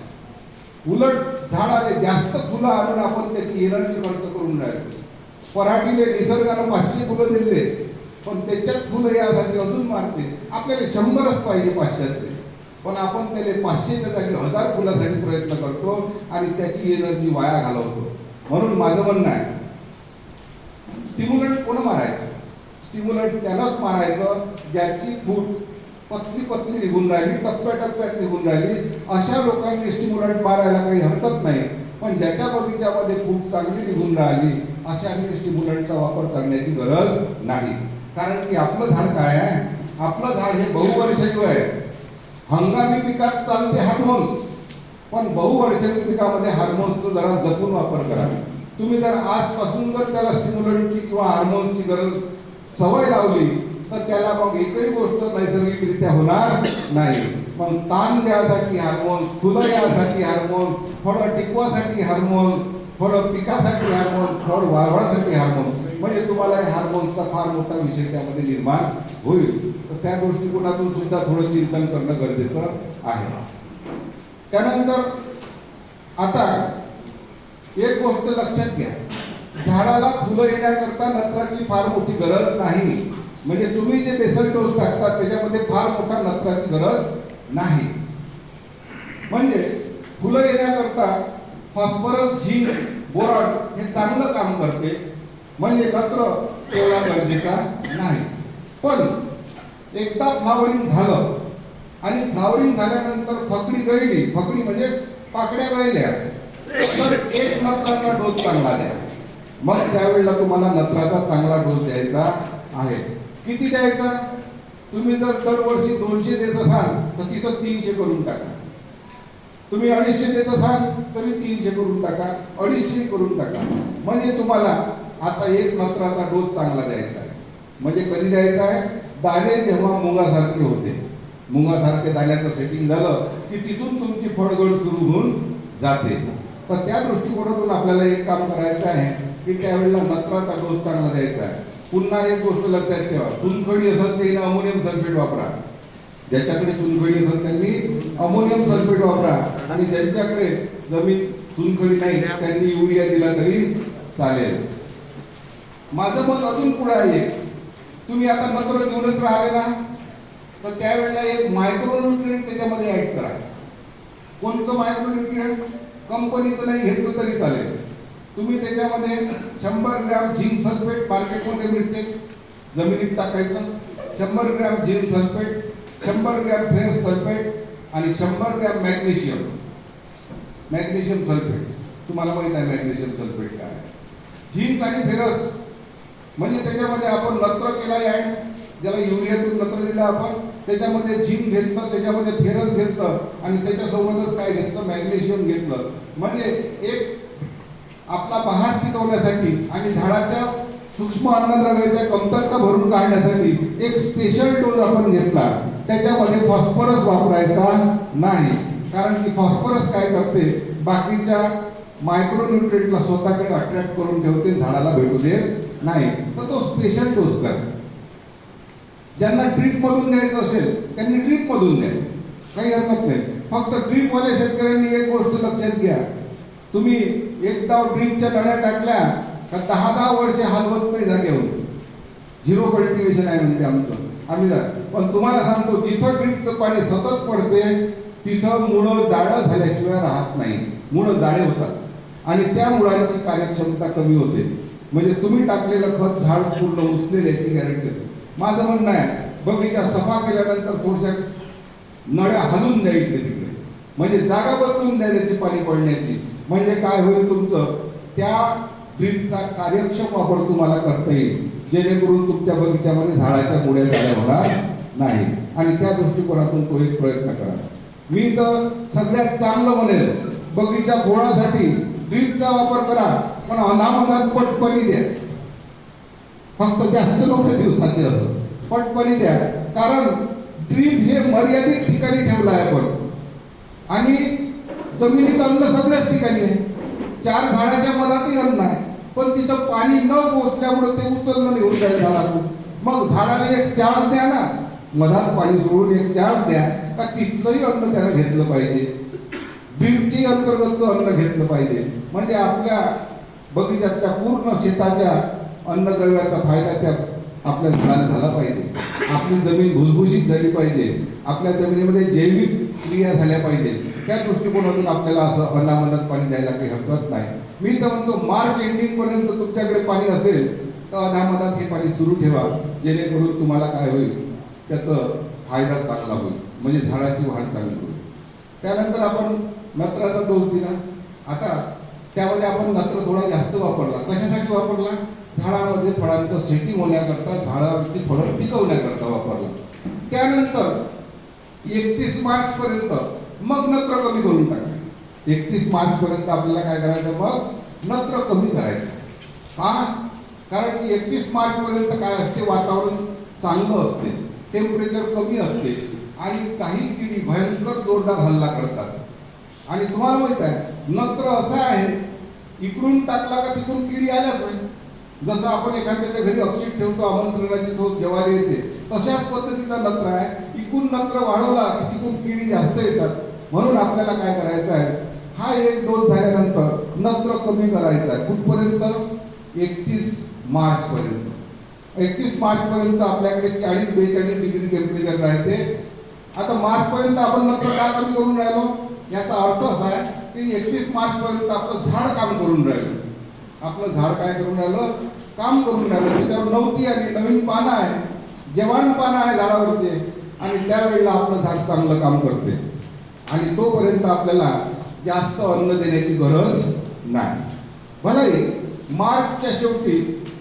उलट झाडाला जास्त फुलं आणून आपण त्याची एनर्जी खर्च करून राहिलो. पराठीले निसर्गानं 500 फुलं दिले, पण त्याच्यात फुलं यासाठी अजून मारते. आपल्याला 100च पाहिजे 500तले, पण आपण त्याला 500च्या जागी 1000 फुलासाठी प्रयत्न करतो आणि त्याची एनर्जी वाया घालवतो. म्हणून माझं म्हणणं आहे, स्टिम्युलंट कोण मारायचं? स्टिम्युलंट त्यालाच मारायचं ज्याची फूट पतली पतली निघून राहिली, टप्प्याटप्प्यात निघून राहिली. अशा लोकांनी स्टिम्युलंट मारायला काही हरकत नाही, पण ज्याच्या बगीच्यामध्ये फूट चांगली निघून राहिली अशांनी स्टिम्युलंटचा वापर करण्याची गरज नाही. कारण की आपलं झाड काय आहे, आपलं झाड हे बहुवर्षीय आहे. हंगामी पिकात चालते हार्मोन्स, पण बहुवर्षीय पिकामध्ये हार्मोन्सचा जरा जपून वापर करा. तुम्ही जर आजपासून जर त्याला स्टिम्युलंटची किंवा हार्मोन्सची गरज सवय लावली तर त्याला मग एकही गोष्ट नैसर्गिकरित्या होणार नाही. मग ताण द्यासाठी हार्मोन्स, फुलं यासाठी हार्मोन्स, फळं टिकवासाठी हार्मोन्स, फळं पिकासाठी हार्मोन्स, फळ वाढवासाठी हार्मोन्स, म्हणजे तुम्हाला हार्मोन्सचा फार मोठा विषय त्यामध्ये निर्माण होईल. तर त्या दृष्टिकोनातून सुद्धा थोडं चिंतन करणं गरजेचं आहे. त्यानंतर आता एक गोष्ट लक्षात घ्या, झाडाला फुलं येण्याकरता नत्राची फार मोठी गरज नाही. म्हणजे तुम्ही जे बेसल डोस टाकतात त्याच्यामध्ये फार मोठा नत्राची गरज नाही. म्हणजे फुलं येण्याकरता फॉस्फरस, झिंक, बोरॉन हे चांगलं काम करते. म्हणजे नत्र एवढा गरजेचा नाही. पण एकदा फ्लावरिंग झालं आणि फ्लावरिंग झाल्यानंतर फकडी गळली, फकडी म्हणजे पाकड्या गळल्या, तर एक नत्राचा डोस चांगला द्या. मग त्यावेळेला तुम्हाला नत्राचा चांगला डोस द्यायचा आहे. किती द्यायचा? तुम्ही जर दरवर्षी 200 देत असाल तर तिथं 300 करून टाका. तुम्ही 250 देत असाल तरी 300 करून टाका, 250 करून टाका. म्हणजे तुम्हाला आता एक नत्राचा डोस चांगला द्यायचा आहे. म्हणजे कधी द्यायचा आहे? दाणे जेव्हा मुगासारखे होते, मुगासारखे दाण्याचं सेटिंग झालं की तिथून तुमची फळगळ सुरू होऊन जाते. तर त्या दृष्टिकोनातून आपल्याला एक काम करायचं आहे की त्यावेळेला नत्राचा डोस चांगला द्यायचा आहे. पुन्हा एक गोष्ट लक्षात ठेवा, चुनखडी असेल ते अमोनियम सल्फेट वापरा. ज्याच्याकडे चुनखडी असेल त्यांनी अमोनियम सल्फेट वापरा, आणि ज्यांच्याकडे जमीन चुनखडी नाही त्यांनी युरिया दिला तरी चालेल. माझं मत अजून पुढे आहे, तुम्ही आता नत्र घेऊनच राहिले ना, तर त्यावेळेला एक मायक्रोन्यूट्रिएंट त्याच्यामध्ये ऍड करा. कोणतं मायक्रोन्यूट्रिएंट? कंपनीचं नाही घेतलं तरी चालेल. तुम्ही त्याच्यामध्ये 100 ग्रॅम झिंक सल्फेट मार्केटमध्ये मिळते, जमिनीत टाकायचं. 100 gram zinc sulphate, 100 gram ferrous sulphate आणि 100 ग्रॅम मॅग्नेशियम. मॅग्नेशियम सल्फेट तुम्हाला माहित आहे मॅग्नेशियम सल्फेट काय आहे. झिंक आणि फेरस म्हणजे त्याच्यामध्ये आपण नत्र केला ॲड, ज्याला युरियातून नत्र दिलं आपण, त्याच्यामध्ये झिंक घेतलं, त्याच्यामध्ये फेरस घेतलं आणि त्याच्यासोबतच काय घेतलं, मॅग्नेशियम घेतलं. म्हणजे एक आपला बहार टिकवण्यासाठी आणि झाडाच्या सूक्ष्म अन्नद्रव्याच्या कमतरता भरून काढण्यासाठी एक स्पेशल डोस आपण घेतला. त्याच्यामध्ये फॉस्फरस वापरायचा नाही, कारण की फॉस्फरस काय करते, बाकीच्या मायक्रोन्यूट्रिएंटला स्वतःकडे अट्रॅक्ट करून ठेवते, झाडाला भेटू देत नाही. तर तो स्पेशल डोस करा. ज्यांना ड्रीपमधून द्यायचं असेल त्यांनी ड्रीपमधून द्या, काही हरकत नाही. फक्त ड्रीपवाल्या शेतकऱ्यांनी एक गोष्ट लक्षात घ्या, तुम्ही एकदा ड्रीपच्या नळ्या टाकल्या का 10-10 वर्ष हलवत नाही जागेवर. झिरो कल्टिवेशन आहे म्हणते आमचं आम्ही. पण तुम्हाला सांगतो, जिथं ड्रीपचं पाणी सतत पडते तिथं मुळं जाळं झाल्याशिवाय राहत नाही, मुळं जाळे होतात आणि त्या मुळांची कार्यक्षमता कमी होते. म्हणजे तुम्ही टाकलेलं खत झाड पूर्ण उचलेल याची गॅरंटी होते. माझं म्हणणं आहे, बगीचा सफा केल्यानंतर थोडशा नळ्या हलून द्या इकडे तिकडे, म्हणजे जागा बदलून द्या त्याची पाणी पडण्याची. म्हणजे काय होईल, तुमचं त्या ड्रीपचा कार्यक्षम वापर तुम्हाला करता येईल, जेणेकरून तुमच्या बगीच्यामध्ये झाडाच्या मुळ्या जाळ्या होणार नाही. आणि त्या दृष्टिकोनातून तो एक प्रयत्न करा. मी तर सगळ्यात चांगलं म्हणेल, बगीचा फोडासाठी ड्रीपचा वापर करा, पण अनामनात पटपणी द्या. फक्त जास्त नव्हते दिवसाचे असं पटपणी द्या, कारण ड्रीप हे मर्यादित ठिकाणी ठेवलं आहे आपण, आणि जमिनीत अन्न सगळ्याच ठिकाणी आहे. 4 झाडाच्या मधातही अन्न आहे, पण तिथं पाणी न पोहोचल्यामुळे ते उचलणं निघून जाईल झाडातून. मग झाडाला एक चान्स द्या ना, मधात पाणी सोडून एक चान्स द्या का तिथलंही अन्न त्यानं घेतलं पाहिजे, ड्रीपची अंतर्गतचं अन्न घेतलं पाहिजे. म्हणजे आपल्या बगीच्याच्या पूर्ण शेताच्या अन्नद्रव्याचा फायदा त्या आपल्या झाडाला झाला पाहिजे. आपली जमीन भुसभुशीत झाली पाहिजे, आपल्या जमिनीमध्ये जैविक क्रिया झाल्या पाहिजे. त्या दृष्टिकोनातून आपल्याला असं अनामनात पाणी द्यायला काही हरकत नाही. मी तर म्हणतो, मार्च एंडिंग पर्यंत तुमच्याकडे पाणी असेल तर अनामनात हे पाणी सुरू ठेवा, जेणेकरून तुम्हाला काय होईल, त्याचं फायदा चांगला होईल, म्हणजे झाडाची वाढ चांगली होईल. त्यानंतर आपण नत्राचा डोस दिला. आता त्यामध्ये आपण नत्र थोडा जास्त वापरला. कशासाठी वापरला? झाडामध्ये फळांचं सेटिंग होण्याकरता, झाडावरची फळं टिकवण्याकरता वापरला. त्यानंतर 31 मार्च पर्यंत मग नत्र कमी करून टाका. 31 मार्च पर्यंत आपल्याला काय करायचं, मग नत्र कमी करायचं. का? कारण की 31 मार्च पर्यंत काय असते, वातावरण चांगलं असते, टेम्परेचर कमी असते आणि काही किडी भयंकर जोरदार हल्ला करतात. आणि तुम्हाला माहित आहे, नत्र असं आहे, इकडून टाकला का तिकडून किडी आल्याच नाही. जसं आपण एखाद्याच्या घरी अक्षित ठेवतो, आमंत्रणाची तो ज्वारी येते, तशाच पद्धतीचा नत्र आहे. इकडून नत्र वाढवला की तिकडून किडी जास्त येतात. म्हणून आपल्याला काय करायचं आहे, हा एक डोस झाल्यानंतर नत्र कमी करायचा आहे. कुठपर्यंत? 31 मार्च पर्यंत. 31 मार्च पर्यंत आपल्याकडे 40-42 डिग्री टेम्परेचर राहते. आता मार्च पर्यंत आपण नत्र का कमी करून राहिलो, याचा अर्थ असा आहे की 31 मार्च पर्यंत आपलं झाड काम करून राहिलं. आपलं झाड काय करून राहिलं, काम करून राहिलं. त्याच्यावर नवती आली, नवीन पानं आहे, जवान पानं आहे झाडावरचे, आणि त्यावेळेला आपलं झाड चांगलं काम करते. आणि तोपर्यंत आपल्याला जास्त अन्न देण्याची गरज नाही. भले मार्चच्या शेवटी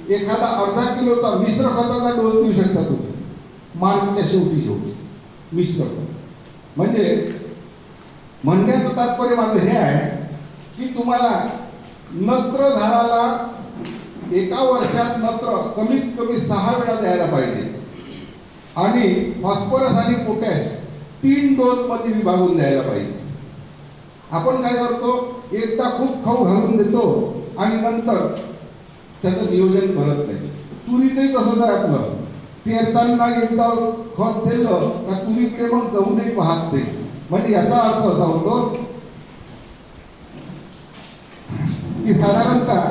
एखादा अर्धा किलोचा मिश्र खताचा डोस देऊ शकता तुम्ही. मार्चच्या शेवटी मिश्र खत. म्हणजे म्हणण्याचं तात्पर्य माझं हे आहे की तुम्हाला नत्र झाडाला एका वर्षात नत्र कमीत कमी 6 वेळा द्यायला पाहिजे, आणि फॉस्फरस आणि पोटॅश 3 डोस मध्ये विभागून द्यायला पाहिजे. आपण काय करतो, एकदा खूप खाऊ घालून देतो आणि नंतर त्याचं नियोजन करत नाही. तुरीचंही तसंच आहे आपलं. पेरताना एकदा खत दिलं का तुरीकडे मग जाऊनही पाहत नाही. म्हणजे याचा अर्थ असा होतो की साधारणतः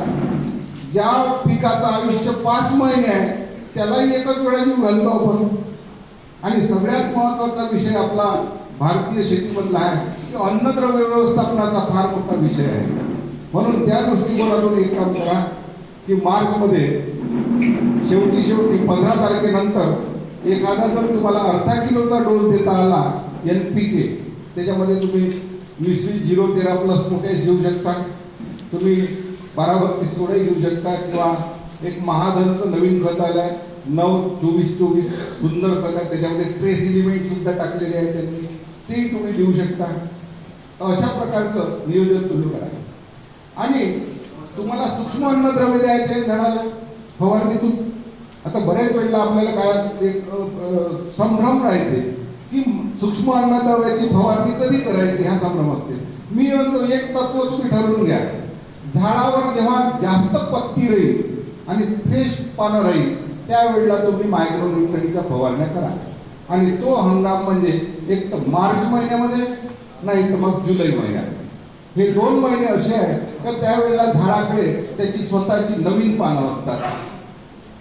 ज्या पिकाचं आयुष्य 5 महिने आहे त्यालाही एकच वेळा जीव घालतो आपण. आणि सगळ्यात महत्त्वाचा विषय आपला भारतीय शेतीमधला आहे की अन्नद्रव्य व्यवस्थापनाचा फार मोठा विषय आहे. म्हणून त्या दृष्टिकोनातून एक काम करा की मार्चमध्ये शेवटी 15 तारखेनंतर एखादा जर तुम्हाला अर्धा किलोचा डोस देता आला NPK, त्याच्यामध्ये तुम्ही मिश्रित 013 प्लस पोटॅश घेऊ शकता, तुम्ही 12-32 सोडा घेऊ शकता, किंवा एक महाधनचं नवीन खत आलंय 9-24-24 सुंदर खत आहे, त्याच्यामध्ये ट्रेस एलिमेंट सुद्धा टाकलेले आहेत त्यांनी, ते तुम्ही देऊ शकता. अशा प्रकारचं नियोजन तुम्ही करा. आणि तुम्हाला सूक्ष्म अन्नद्रव्य द्यायचे झाडाला फवारणीतून. आता बऱ्याच वेळेला आपल्याला काय एक संभ्रम राहते की सूक्ष्म अन्नद्रव्याची फवारणी कधी करायची, हा संभ्रम असते. मी म्हणतो एक तत्व तुम्ही ठरवून घ्या, झाडावर जेव्हा जास्त पत्ती राहील आणि फ्रेश पानं राहील त्यावेळेला तुम्ही मायक्रोन्यूट्रिएंटच्या फवारण्या करा. आणि तो हंगाम म्हणजे एक तर मार्च महिन्यामध्ये, नाही तर मग जुलै महिन्यामध्ये. हे 2 महिने असे आहेत का त्यावेळेला झाडाकडे त्याची स्वतःची नवीन पानं असतात,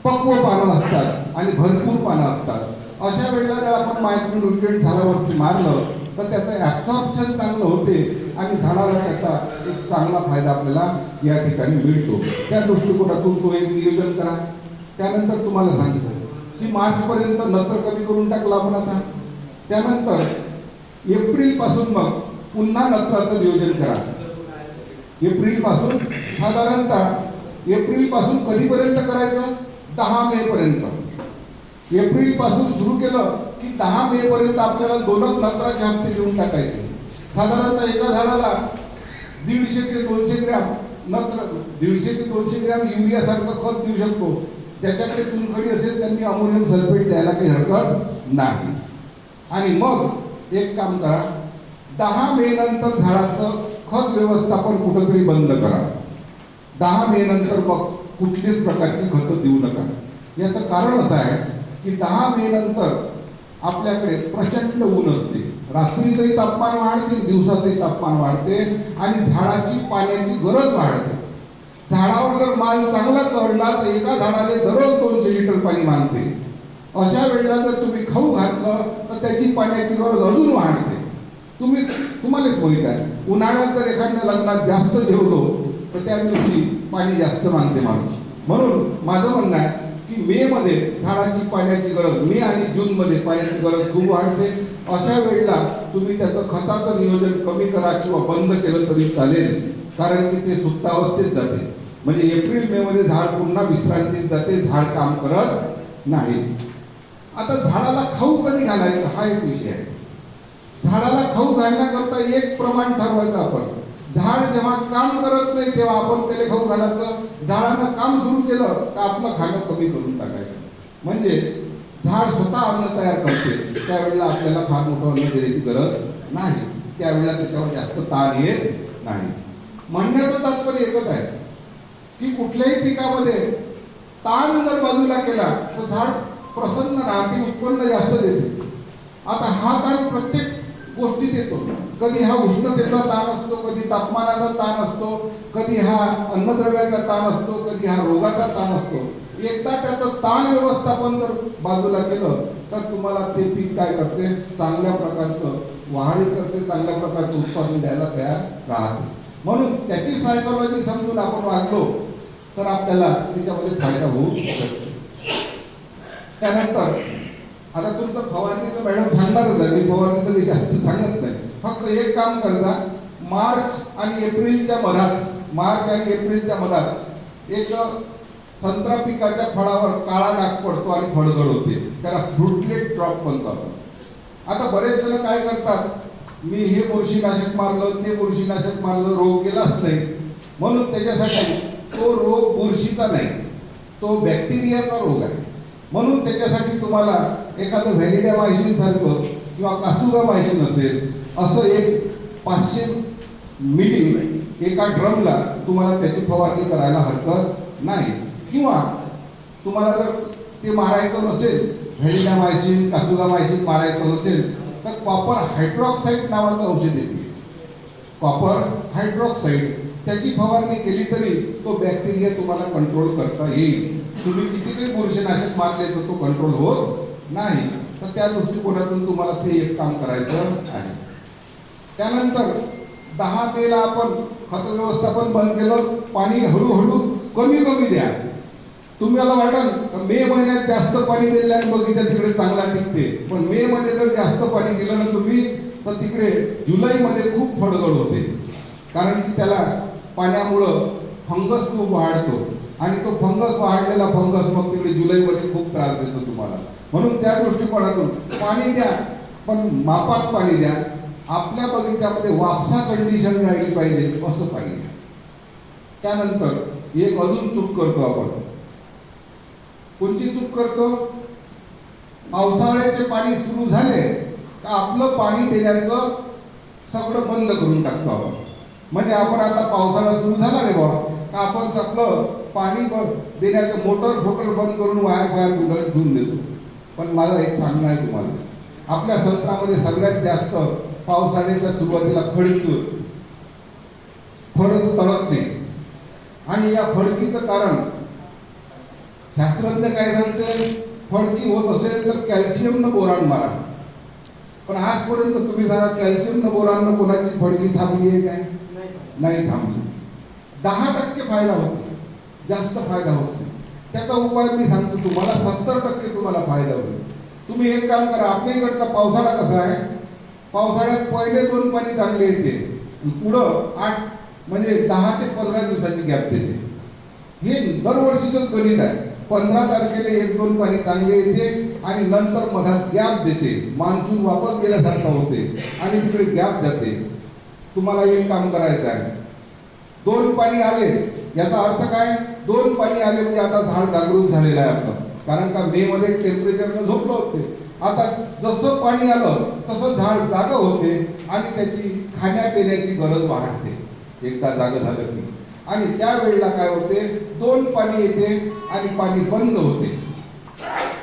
पक्व पानं असतात आणि भरपूर पानं असतात. अशा वेळेला जर आपण मायक्रोन्यूट्रिएंट झाडावरती मारलं तर त्याचं ॲब्सॉर्प्शन चांगलं होते आणि झाडाला त्याचा एक चांगला फायदा आपल्याला या ठिकाणी मिळतो. त्या दृष्टिकोनातून तो एक नियोजन करा. त्यानंतर तुम्हाला सांगतो की मार्चपर्यंत नत्र कमी करून टाकलं आपण आता. त्यानंतर एप्रिलपासून मग पुन्हा नत्राचं नियोजन करा. एप्रिलपासून साधारणतः एप्रिलपासून कधीपर्यंत करायचं, 10 मे पर्यंत. एप्रिलपासून सुरू केलं की 10 मे पर्यंत आपल्याला 2 नत्राचे हप्ते देऊन टाकायचे. साधारणतः एका झाडाला 150 ते 200 ग्रॅम नत्र, 150 ते 200 ग्रॅम युरियासारखं खत देऊ शकतो. ज्याच्याकडे चुनखडी असेल त्यांनी अमोनियम सल्फेट द्यायला काही हरकत नाही. आणि मग एक काम करा, 10 मे नंतर झाडाचं खत व्यवस्थापन कुठंतरी बंद करा. 10 मे नंतर मग कुठलीच प्रकारची खतं देऊ नका. याचं कारण असं आहे की 10 मे नंतर आपल्याकडे प्रचंड ऊन असते, रात्रीचंही तापमान वाढते, दिवसाचंही तापमान वाढते आणि झाडाची पाण्याची गरज वाढते. झाडावर जर माल चांगला चढला तर एका झाडाने दररोज 200 लिटर पाणी मागते. अशा वेळेला जर तुम्ही खाऊ घातलं तर त्याची पाण्याची गरज अजून वाढते. तुम्हालाच माहित आहे, उन्हाळ्यात जर एखाद्या लग्नात जास्त जेवलो तर त्या दिवशी पाणी जास्त मागते माणूस. म्हणून माझं म्हणणं आहे की मे मध्ये झाडाची पाण्याची गरज, मे आणि जून मध्ये पाण्याची गरज खूप वाढते. अशा वेळेला तुम्ही त्याचं खताचं नियोजन कमी करा किंवा बंद केलं तरी चालेल, कारण की ते सुप्तावस्थेत जाते. म्हणजे एप्रिल मे मध्ये झाड पुन्हा विश्रांतीत जाते, झाड काम करत नाही. आता झाडाला खाऊ कधी घालायचं हा एक विषय आहे. झाडाला खाऊ घालण्याकरता एक प्रमाण ठरवायचं आपण. झाड जेव्हा काम करत नाही तेव्हा आपण त्याला खाऊ घालायचं, झाडानं काम सुरू केलं तर आपलं खाणं कमी करून टाकायचं. म्हणजे झाड स्वतः अन्न तयार करते, त्यावेळेला आपल्याला फार मोठं अन्न देण्याची गरज नाही, त्यावेळेला त्याच्यावर जास्त ताण येत नाही. म्हणण्याचं तात्पर्य एकच आहे की कुठल्याही पिकामध्ये ताण जर बाजूला केला तर झाड प्रसन्न राहते, उत्पन्न जास्त देते. आता हा ताण प्रत्येक गोष्टीत येतो. कधी हा उष्णतेचा ताण असतो, कधी तापमानाचा ताण असतो, कधी हा अन्नद्रव्याचा ताण असतो, कधी हा रोगाचा ताण असतो. एकदा त्याचं ताण व्यवस्थापन जर बाजूला केलं तर तुम्हाला ते पीक काय करते, चांगल्या प्रकारचं वाढ करते, चांगल्या प्रकारचं उत्पादन द्यायला तयार राहते. म्हणून त्याची सायकॉलॉजी समजून आपण वागलो तर आपल्याला त्याच्यामध्ये फायदा होऊ शकतो. त्यानंतर आता तुमचं फवारणीचं मॅडम सांगणारच आहे, मी फवारणीचं काही जास्त सांगत नाही. फक्त एक काम करता, मार्च आणि एप्रिलच्या मधात एक संत्रा पिकाच्या फळावर काळा डाग पडतो आणि फळगळ होते, त्याला फ्रुटलेट ड्रॉप म्हणतो आपण. आता बरेच जण काय करतात, मी हे बुरशीनाशक मारलं, ते बुरशीनाशक मारलं, रोग गेलाच नाही. म्हणून त्याच्यासाठी तो रोग बुरशीचा नाही, तो बॅक्टेरियाचा रोग आहे. म्हणून त्याच्यासाठी तुम्हाला एखादं व्हॅलिडामायसिन सारखं किंवा कासुगामायसिन असेल असं एक 500 मिली एका ड्रमला तुम्हाला त्याची फवारणी करायला हरकत नाही. किंवा तुम्हाला जर ते मारायचं नसेल, व्हॅलिडामायसिन कासुगामायसिन मारायचं नसेल तर कॉपर हायड्रॉक्साईड नावाचं औषध येते, कॉपर हायड्रॉक्साईड, त्याची फवारणी केली तरी तो बॅक्टेरिया तुम्हाला कंट्रोल करता येईल. तुम्ही किती काही बुरशीनाशक मारले तर तो कंट्रोल होत नाही. तर त्या दृष्टिकोनातून तुम्हाला ते एक काम करायचं आहे. त्यानंतर 10 मेला आपण खत व्यवस्थापन बंद केलं, पाणी हळूहळू कमी कमी द्या. तुम्हाला वाटेल मे महिन्यात जास्त पाणी दिल्याने बगीचा तिकडे चांगला टिकते, पण मे मध्ये जर जास्त पाणी दिलं ना तुम्ही तर तिकडे जुलैमध्ये खूप फळगळ होते, कारण की त्याला पाण्यामुळं फंगस खूप वाढतो आणि तो फंगस वाढलेला फंगस मग तिकडे जुलैमध्ये खूप त्रास देतो तुम्हाला. म्हणून त्या दृष्टिकोनातून पाणी द्या, पण मापात पाणी द्या. आपल्या बगीच्यामध्ये वापसा कंडिशन राहिली पाहिजे असं पाणी द्या. त्यानंतर एक अजून चूक करतो आपण. कोणची चूक करतो? पावसाळ्याचे पाणी सुरू झाले का आपलं पाणी देण्याचं सगळं बंद करून टाकतो आपण. म्हणजे आपण आता पावसाळा सुरू झाला रे बाबा, आपण आपलं पाणी देण्याचं मोटर फोटर बंद करून वायर धुवून देतो. पण माझं एक सांगणं आहे तुम्हाला, आपल्या संत्रामध्ये सगळ्यात जास्त पावसाळ्याच्या सुरुवातीला फडकी होते. फळ तळत नाही. आणि या फडकीचं कारण शास्त्रज्ञ काय सांगते, फडकी होत असेल तर कॅल्शियम न बोरान मारा. पण आजपर्यंत तुम्ही सांगा कॅल्शियम न बोरान कोणाची फडकी थांबली आहे काय? नाही थांबली. 10% फायदा होतो, जास्त फायदा होत नाही. त्याचा उपाय मी सांगतो तुम्हाला, 70% तुम्हाला फायदा होईल. तुम्ही एक काम करा, आपल्या इकडचा पावसाळा कसा आहे, पावसाळ्यात पहिले 2 पाणी चांगले येते, पुढं 8 म्हणजे 10 ते 15 दिवसाची गॅप देते. हे दरवर्षीच गणित आहे. 15 तारखेला 1-2 पाणी चांगले येते आणि नंतर मधात गॅप देते. मान्सून वापस गेल्यासारखं होते आणि तिकडे गॅप जाते. तुम्हाला एक काम करायचं आहे, 2 पाणी आले याचा अर्थ काय, 2 पाणी आले म्हणजे आता झाड जागृत झालेलं आहे आपलं. कारण का मे मध्ये टेम्परेचरनं झोपलं होते. आता जसं पाणी आलं तसं झाड जागं होते आणि त्याची खाण्यापिण्याची गरज वाढते एकदा जागं झालं की. आणि त्यावेळेला काय होते, 2 पाणी येते आणि पाणी बंद होते.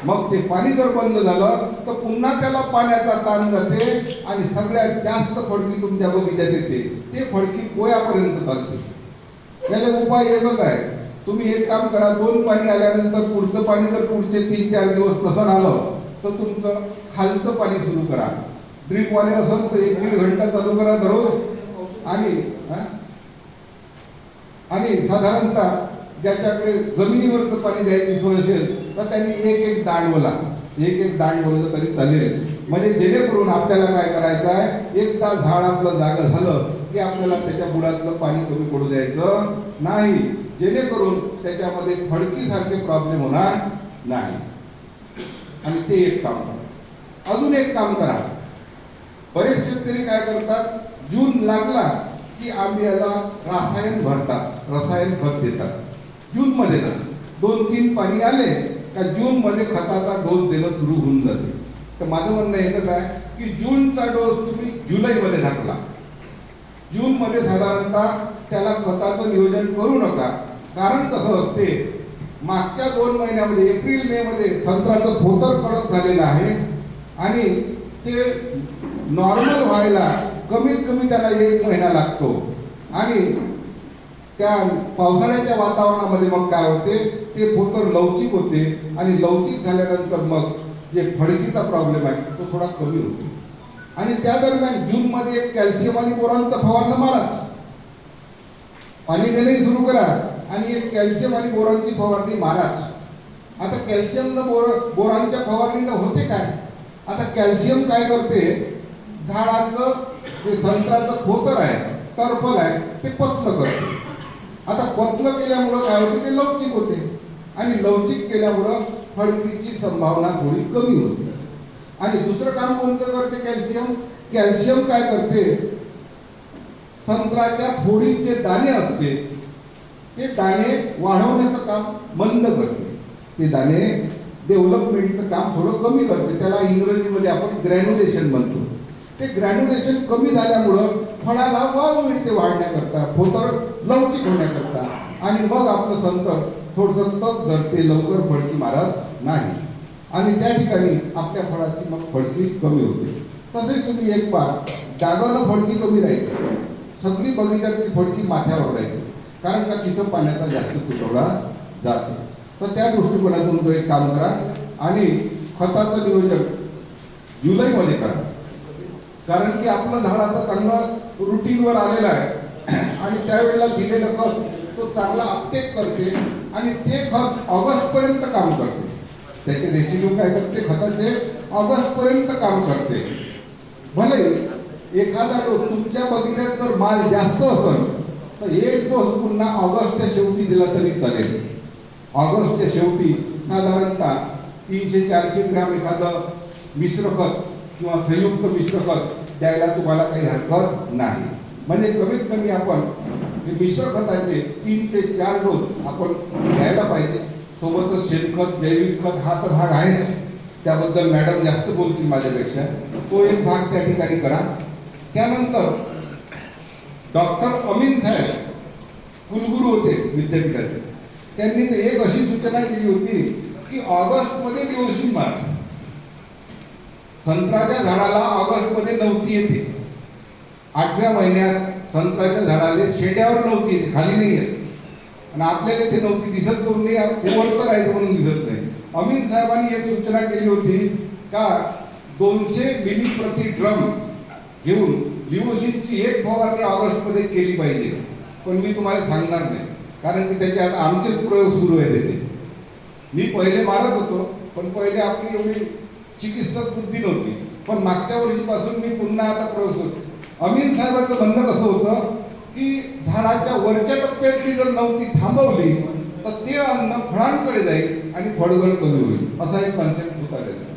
मग ते पाणी जर बंद झालं तर पुन्हा त्याला पाण्याचा ताण जाते आणि सगळ्यात जास्त फडकी तुमच्या बगीच्यात येते. ते फडकी कोयापर्यंत चालते. याचा उपाय एकच आहे, तुम्ही एक काम करा, 2 पाणी आल्यानंतर पुढचं पाणी जर पुढचे 3-4 दिवस नसं आलं तर तुमचं खालचं पाणी सुरू करा. ड्रीपवाले असेल तर 1-1.5 घंटा चालू करा दररोज. आणि साधारणतः ज्याच्याकडे जमिनीवरचं पाणी द्यायची सोय असेल तर त्यांनी एक दांड बोललं तरी चालेल. म्हणजे जेणेकरून आपल्याला काय करायचं आहे, एकदा झाड आपलं जागं झालं की आपल्याला त्याच्या बुडातलं पाणी कमी पडू द्यायचं नाही, जेणेकरून त्याच्यामध्ये फडकीसारखे प्रॉब्लेम होणार नाही. आणि ते एक काम करा. अजून एक काम करा, बरेच शेतकरी काय करतात, जून लागला की आंब्याला रसायन खत देतात. जूनमध्ये 2-3 पाणी आले का जूनमध्ये खताचा डोस देणं सुरू होऊन जाते. तर माझं म्हणणं एकच आहे की जूनचा डोस तुम्ही जुलैमध्ये टाकला. जूनमध्ये साधारणतः त्याला खताचं नियोजन करू नका. कारण कसं असते, मागच्या 2 महिन्यामध्ये एप्रिल-मे मध्ये संत्र्याचं फोतर कडक झालेलं आहे आणि ते नॉर्मल व्हायला कमीत कमी त्याला 1 महिना लागतो. आणि त्या पावसाळ्याच्या वातावरणामध्ये मग काय होते, ते फोतर लवचिक होते आणि लवचिक झाल्यानंतर मग जे फडकीचा प्रॉब्लेम आहे तो थोडा कमी होतो. आणि त्या दरम्यान जूनमध्ये कॅल्शियम आणि बोरॉनचा फवारणा माराच. पाणी देणंही सुरू करा आणि एक कॅल्शियम आणि बोरॉनची फवारणी माराच. आता कॅल्शियम बोरॉनच्या फवारणीनं होते काय, आता कॅल्शियम काय करते, झाडाचं जे संत्र्याचं फोतर आहे, टर्फल आहे, ते पतलं करते. आता पतलं केल्यामुळं काय होते, ते लवचिक होते आणि लवचिक केल्यामुळं फडकीची संभावना थोडी कमी होते. आणि दुसरं काम कोणतं करते कॅल्शियम काय करते, संत्र्याच्या फोडींचे दाणे असते ते दाणे वाढवण्याचं काम मंद करते. ते दाणे डेव्हलपमेंटचं काम थोडं कमी करते. त्याला इंग्रजीमध्ये आपण ग्रॅन्युलेशन म्हणतो. ते ग्रॅन्युलेशन कमी झाल्यामुळं फळाला वाव मिळते वाढण्याकरता, फोतर लवचिक होण्याकरता. आणि मग आपलं संतर थोडंसं तग धरते, लवकर फडकी मारत नाही आणि त्या ठिकाणी आपल्या फळाची मग फडकी कमी होते. तसेच तुम्ही एक पहा, जागाला फडकी कमी राहते, सगळी बगीच्याची फडकी माथ्यावर राहते. कारण का तिथं पाण्याचा जास्त तुटवडा जाते. तर त्या दृष्टिकोनातून तो एक काम करा आणि खताचं नियोजन जुलैमध्ये करा. कारण की आपलं झाड आता चांगलं रुटीनवर आलेलं आहे आणि त्यावेळेला दिलेलं खत तो चांगला अपटेक करते आणि ते खत ऑगस्टपर्यंत काम करते. त्याचे रेसिड्यू काय करते, खताचे ऑगस्टपर्यंत काम करते. भले एखादा डोस तुमच्या बगीच्यात जर माल जास्त असेल तर एक डोस पुन्हा ऑगस्टच्या शेवटी दिला तरी चालेल. ऑगस्टच्या शेवटी साधारणतः 300-400 ग्रॅम एखादं मिश्र खत किंवा संयुक्त मिश्र खत द्यायला तुम्हाला काही हरकत नाही. म्हणजे कमीत कमी आपण हे मिश्र खताचे 3 ते 4 डोस आपण घ्यायला पाहिजे. सोबतच शेणखत, जैविक खत हा तर भाग आहेच, त्याबद्दल मॅडम जास्त बोलतील माझ्यापेक्षा, तो एक भाग त्या ठिकाणी करा. त्यानंतर डॉक्टर अमीन साहेब कुलगुरू होते विद्यापीठाचे, त्यांनी तर एक अशी सूचना केली होती की ऑगस्टमध्ये डिओक्सिन मारा. संत्र्याच्या झाडाला ऑगस्टमध्ये नवती येते, 8व्या महिन्यात संत्र्याच्या झाडाला शेंड्यावर नवती येते, खाली नाही येत. आणि आपल्याला ते नवती दिसत करून नाही, ते वरतं राहायचं म्हणून दिसत नाही. अमीन साहेबांनी एक सूचना केली होती का 200 मिली प्रति ड्रम घेऊन लिओसिनची एक फवारणी ऑगस्टमध्ये केली पाहिजे. पण मी तुम्हाला सांगणार नाही, कारण की त्याचे आता आमचेच प्रयोग सुरू आहे त्याचे. मी पहिले मारत होतो, पण पहिले आपली एवढी चिकित्सक बुद्धी नव्हती. पण मागच्या वर्षीपासून मी पुन्हा आता प्रयोग सुरू. अमीन साहेबांचं म्हणणं कसं होतं की झाडाच्या वरच्या टप्प्यातली जर नवती थांबवली तर ते अन्न फळांकडे जाईल आणि फळगळ कमी होईल, असा एक कन्सेप्ट होता त्यांचा.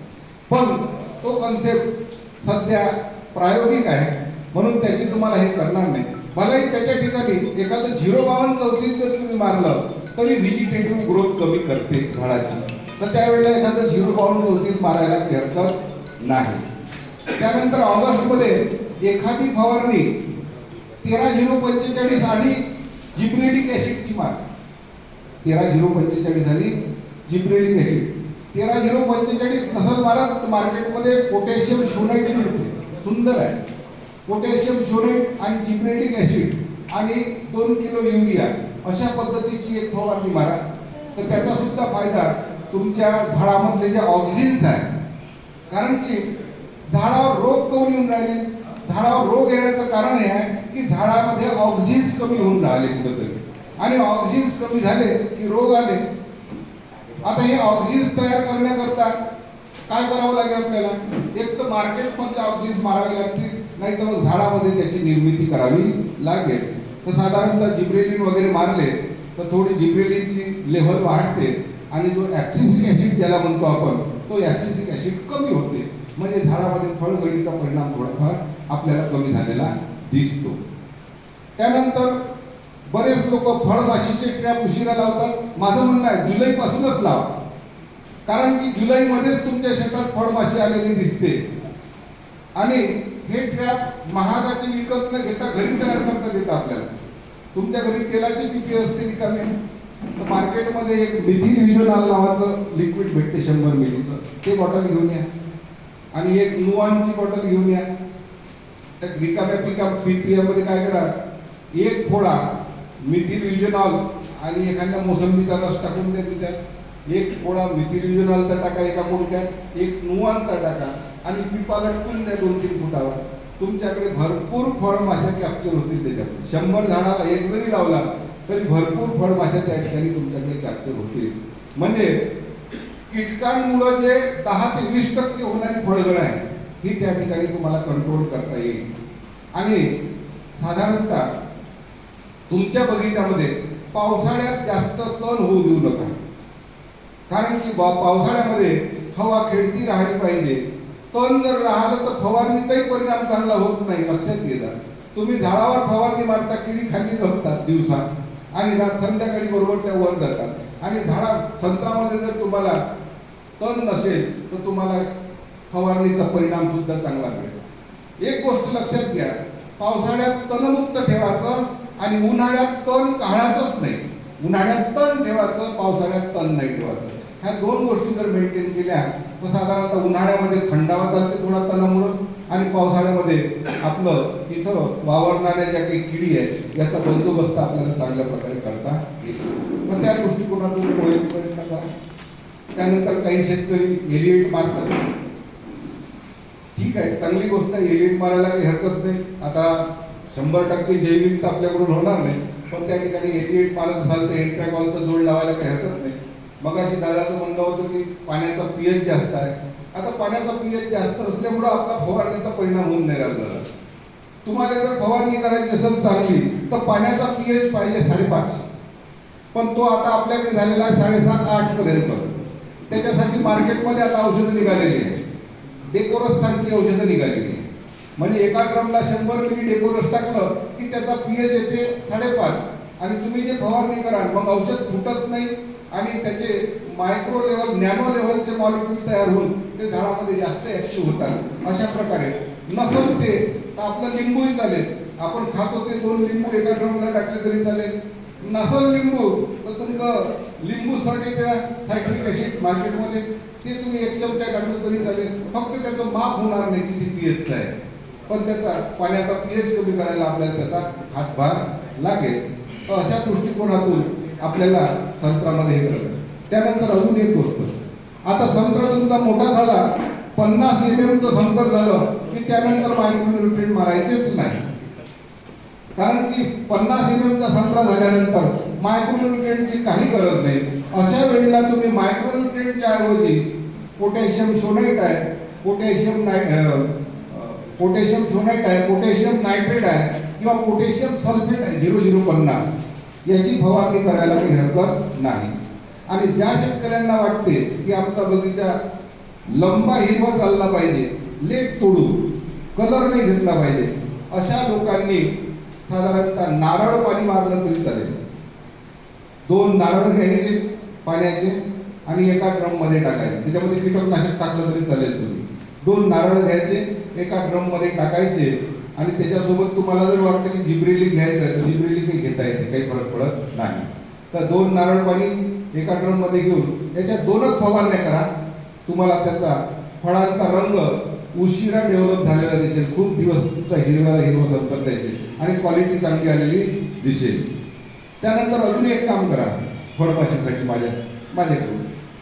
पण तो कन्सेप्ट सध्या प्रायोगिक आहे, म्हणून त्याची तुम्हाला हे करणार नाही. मलाही त्याच्या ठिकाणी एखादं 05234 जर तुम्ही मारलं तरी व्हेजिटेटिव्ह ग्रोथ कमी करते झाडाची, तर त्यावेळेला एखादं 05234 मारायला काही हरकत नाही. त्यानंतर ऑगस्टमध्ये एखादी फवारणी 13-045 आणि जिब्रेलिक ऍसिडची मार. 13-045 आणि जिब्रेलिक ऍसिड. 13-045 नसल मारत, मार्केटमध्ये पोटॅशियम शोनाइट मिळते, सुंदर आहे. पोटॅशियम शोनाइट आणि जिब्रेलिक ऍसिड आणि 2 किलो युरिया अशा पद्धतीची एक फवारणी मारा. तर त्याचा सुद्धा फायदा तुमच्या झाडामधले जे ऑक्सिन्स आहे, कारण की झाडावर रोग करून येऊन राहिले. झाडावर रोग येण्याचं कारण हे आहे की झाडामध्ये ऑक्सिन्स कमी होऊन राहिले कुठंतरी, आणि ऑक्सिन्स कमी झाले की रोग आले. आता हे ऑक्सिन्स तयार करण्याकरता काय करावं लागेल आपल्याला? एक तर मार्केटमधले ऑक्सिन्स मारावे लागतील, नाही तर मग झाडामध्ये त्याची निर्मिती करावी लागेल. तर साधारणतः जिब्रेलिन वगैरे मारले तर थोडी जिब्रेलिनची लेव्हल वाढते आणि जो ॲब्सिसिक ॲसिड ज्याला म्हणतो आपण, तो ॲब्सिसिक ॲसिड कमी होते. म्हणजे झाडामध्ये फळगळीचा परिणाम थोडाफार आपल्याला कमी झालेला दिसतो. त्यानंतर बरेच लोक फळमाशीचे ट्रॅप उशिरा लावतात. माझं म्हणणं आहे जुलैपासूनच लावा, कारण की जुलैमध्येच तुमच्या शेतात फळमाशी आलेली दिसते. आणि हे ट्रॅप महागाचे विकत न घेता घरी तयार करता येतात आपल्याला. तुमच्या घरी तेलाची पिपी असते रिकामी, तर मार्केटमध्ये एक मिथिल विजोनाल नावाचं लिक्विड भेटते 100 मिलीचं, ते बॉटल घेऊन या. आणि एक नुवानची बॉटल घेऊन या. त्या रिकाम्या पिपियामध्ये काय करा, एक फोडा मिथिल विजोनॉल आणि एखाद्या मोसंबीचा रस टाकून द्या त्याच्यात. एक फोडा मिथिल विजोनॉलचा टाका एका कोणत्यात, एक नुवानचा टाका आणि पिपा लटकून द्या 2-3 फुटावर. तुमच्याकडे भरपूर फळमाशा कॅप्चर होतील त्याच्यात. 100 झाडाला एक जरी लावला तरी भरपूर फळमाशा त्या ठिकाणी तुमच्याकडे कॅप्चर होतील. म्हणजे कीटकांमुळे जे 10 ते 20% होणारी फळगळ आहे ही त्या ठिकाणी तुम्हाला कंट्रोल करता येईल. आणि साधारणतः तुमच्या बगीच्यामध्ये पावसाळ्यात जास्त तण होऊ देऊ नका, कारण की पावसाळ्यामध्ये हवा खेळती राहिली पाहिजे. तण जर राहिलं तर फवारणीचाही परिणाम चांगला होत नाही, लक्षात घ्या. तुम्ही झाडावर फवारणी मारता, किडी खाली झोपतात दिवसा आणि संध्याकाळी बरोबर त्या वर जातात. आणि संत्रामध्ये जर तुम्हाला तण नसेल तर तुम्हाला फवारणीचा परिणाम सुद्धा चांगला मिळेल. एक गोष्ट लक्षात घ्या, पावसाळ्यात तणमुक्त ठेवायचं आणि उन्हाळ्यात तण काढायचंच नाही. उन्हाळ्यात तण ठेवायचं, पावसाळ्यात तण नाही ठेवायचं. ह्या 2 गोष्टी जर मेंटेन केल्या तर साधारणतः उन्हाळ्यामध्ये थंडावा चालते थोडा तणामुळं, आणि पावसाळ्यामध्ये आपलं तिथं वावरणाऱ्या ज्या काही किडी आहेत याचा बंदोबस्त आपल्याला चांगल्या प्रकारे करता येतो. तर त्या दृष्टिकोनातून प्रयत्न करा. त्यानंतर काही शेतकरी एलिएट मारतात, ठीक आहे, चांगली गोष्ट आहे, एलिएट मारायला काही हरकत नाही. आता 100% जैविक तर आपल्याकडून होणार नाही, पण त्या ठिकाणी एलिएट मारत असाल तर एंट्रॅकॉलचा जोड लावायला काही हरकत नाही. मगाशी दादाचं म्हणणं होतं की पाण्याचा पीएच जास्त आहे. आता पाण्याचा पीएच जास्त असल्यामुळं आपला फवारणीचा परिणाम होऊन नाही राहिला. तुम्हाला जर फवारणी करायची असेल चांगली तर पाण्याचा पीएच पाहिजे 5.5. पण तो आता आपल्याकडे झालेला आहे 7.5-8 पर्यंत. त्याच्यासाठी मार्केटमध्ये आता औषधं निघालेली आहे, डेकोरस सारखी औषधं निघालेली आहे. म्हणजे एका ड्रमला 100 मिली डेकोरस टाकलं की त्याचा पीएच येते 5.5, आणि तुम्ही जे फवारणी कराल मग औषध फुटत नाही आणि त्याचे मायक्रो लेवल नॅनो लेवलचे मॉलिक्यूल तयार होऊन ते झाडामध्ये जास्त ऍक्टिव्ह होतात. अशा प्रकारे नसल ते तर आपलं लिंबूही चालेल, आपण खातो ते 2 लिंबू एका ड्रमला टाकले तरी चालेल. नसल लिंबू तर तुमचं लिंबूसाठी त्या सायट्रिक ऍसिड मार्केटमध्ये ते तुम्ही 1 चमचा टाकलं तरी चालेल. फक्त त्याचं माप होणार नाही किती पीएचचं आहे, पण त्याचा पाण्याचा पीएच कमी करायला आपल्याला त्याचा हातभार लागेल. तर अशा दृष्टिकोनातून आपल्याला संत्र्यामध्ये हे करतं. त्यानंतर अजून एक गोष्ट, आता संत्रा तुमचा मोठा झाला 50 mm संकर झालं की त्यानंतर मायक्रोन्यूट्रिएंट मारायचेच नाही. कारण की 50 mm संत्रा झाल्यानंतर मायक्रोन्यूट्रिएंटची काही गरज नाही. अशा वेळेला तुम्ही मायक्रोन्यूट्रिएंटच्या ऐवजी पोटॅशियम शोनाइट आहे, पोटॅशियम शोनाइट आहे, पोटॅशियम नायट्रेट आहे किंवा पोटॅशियम सल्फेट आहे 0050 याची फवारणी करायला काही हरकत नाही. आणि ज्या शेतकऱ्यांना वाटते की आमचा बगीचा लंबा हिरवा चालला पाहिजे, लेट तोडू, कलर नाही घेतला पाहिजे, अशा लोकांनी साधारणतः नारळ पाणी मारलं तरी चालेल. 2 नारळ घ्यायचे पाण्याचे आणि एका ड्रममध्ये टाकायचे, त्याच्यामध्ये कीटकनाशक टाकलं तरी चालेल. तुम्ही 2 नारळ घ्यायचे एका ड्रममध्ये टाकायचे आणि त्याच्यासोबत तुम्हाला जर वाटतं की जिब्रेलिक घ्यायचं आहे तर जिब्रेलिक काही घेता येते, काही फरक पडत नाही. तर 2 नारळ पाणी एका ड्रममध्ये घेऊन याच्या 2च फवारण्या करा. तुम्हाला त्याचा फळांचा रंग उशिरा डेव्हलप झालेला दिसेल, खूप दिवस तुमचा हिरवा संतर दिसेल आणि क्वालिटी चांगली आलेली दिसेल. त्यानंतर अजून एक काम करा फळमाशीसाठी माझ्याकडून.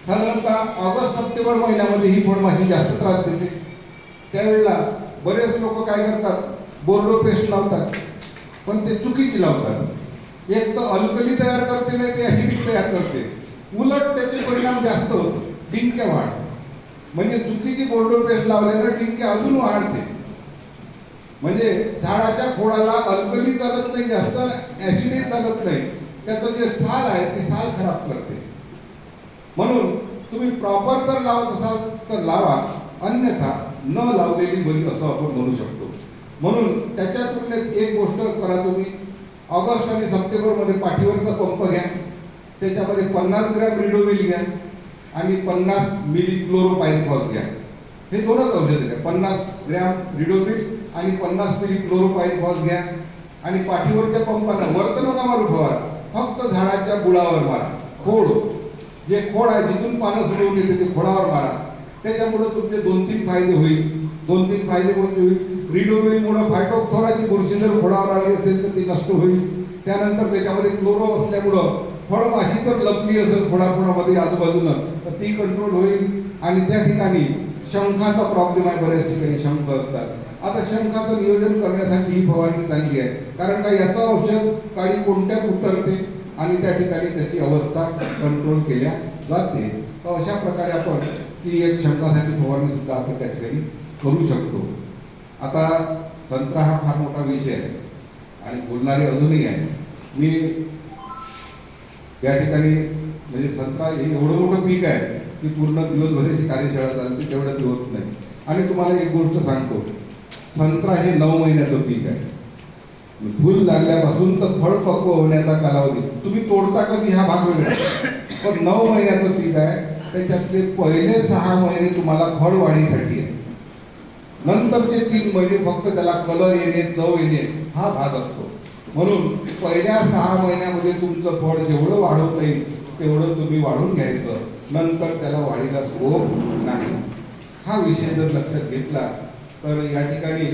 साधारणतः ऑगस्ट-सप्टेंबर महिन्यामध्ये ही फळमाशी जास्त त्रास देते. त्यावेळेला बरेच लोक काय करतात, बोर्डो पेस्ट लावतात, पण ते चुकीची लावतात. एक तर अल्कली तयार करते नाही ते ऍसिडिक तयार करते, उलट त्याचे परिणाम जास्त होते, डिंक्या वाढते. म्हणजे चुकीची बोर्डो पेस्ट लावल्यानं डिंक्या अजून वाढते. म्हणजे झाडाच्या खोडाला अल्कली चालत नाही, जास्त ऍसिडही चालत नाही, त्याचं जे साल आहे ती साल खराब करते. म्हणून तुम्ही प्रॉपर जर लावत असाल तर लावा, अन्यथा न लावलेली बरी असं आपण म्हणू शकतो. म्हणून त्याच्या तुलनेत एक गोष्ट करा, तुम्ही ऑगस्ट आणि सप्टेंबरमध्ये पाठीवरचा पंप घ्या, त्याच्यामध्ये 50 ग्रॅम रिडोविल घ्या आणि 50 मिली क्लोरोपायरिफॉस घ्या. हे 2च औषधं घ्या, 50 ग्रॅम रिडोविल आणि 50 मिली क्लोरोपायरिफॉस घ्या आणि पाठीवरच्या पंपानं वरतं नका मारू फवारा, फक्त झाडाच्या बुडावर मारा. खोड जे खोड आहे जिथून पानं सुरू होते ते खोडावर मारा. त्याच्यामुळे तुमचे 2-3 फायदे होईल. 2-3 फायदे कोणते होईल? रिडोविलमुळे फायटोप्थोराची बुरशी जर खोडावर आली असेल तर ती नष्ट होईल. त्यानंतर त्याच्यामध्ये क्लोरो असल्यामुळं फळमाशी तर लपली असेल खोडामध्ये आजूबाजूनं तर ती कंट्रोल होईल. आणि त्या ठिकाणी शंखाचा प्रॉब्लेम आहे, बऱ्याच ठिकाणी शंख असतात. आता शंखाचं नियोजन करण्यासाठी ही फवारणी चांगली आहे, कारण का याचं औषध काळी कोणत्यात उतरते आणि त्या ठिकाणी त्याची अवस्था कंट्रोल केल्या जाते. तर अशा प्रकारे आपण ती एक शंखासाठी फवारणी सुद्धा आपण त्या ठिकाणी करू शकतो. आता संत्रा हा फार मोठा विषय आहे आणि बोलणारे अजूनही आहे. मी या ठिकाणी म्हणजे संत्रा हे एवढं मोठं पीक आहे की पूर्ण दिवसभराची कार्यशाळा चालते, तेवढ्यात होत नाही. आणि तुम्हाला एक गोष्ट सांगतो, संत्रा हे 9 महिन्याचं पीक आहे. फुल लागल्यापासून तर फळ पक्व होण्याचा कालावधी, तुम्ही तोडता कधी हा भाग वेगळा, पण 9 महिन्याचं पीक आहे. त्याच्यातले पहिले 6 महिने तुम्हाला फळ वाढीसाठी आहे, नंतरचे 3 महिने फक्त त्याला कलर येणे, चव येणे हा भाग असतो. म्हणून पहिल्या 6 महिन्यामध्ये तुमचं फळ जेवढं वाढवता येईल तेवढं तुम्ही वाढून घ्यायचं, नंतर त्याला वाढीला स्कोप नाही. हा विषय जर लक्षात घेतला तर या ठिकाणी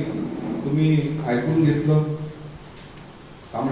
तुम्ही ऐकून घेतलं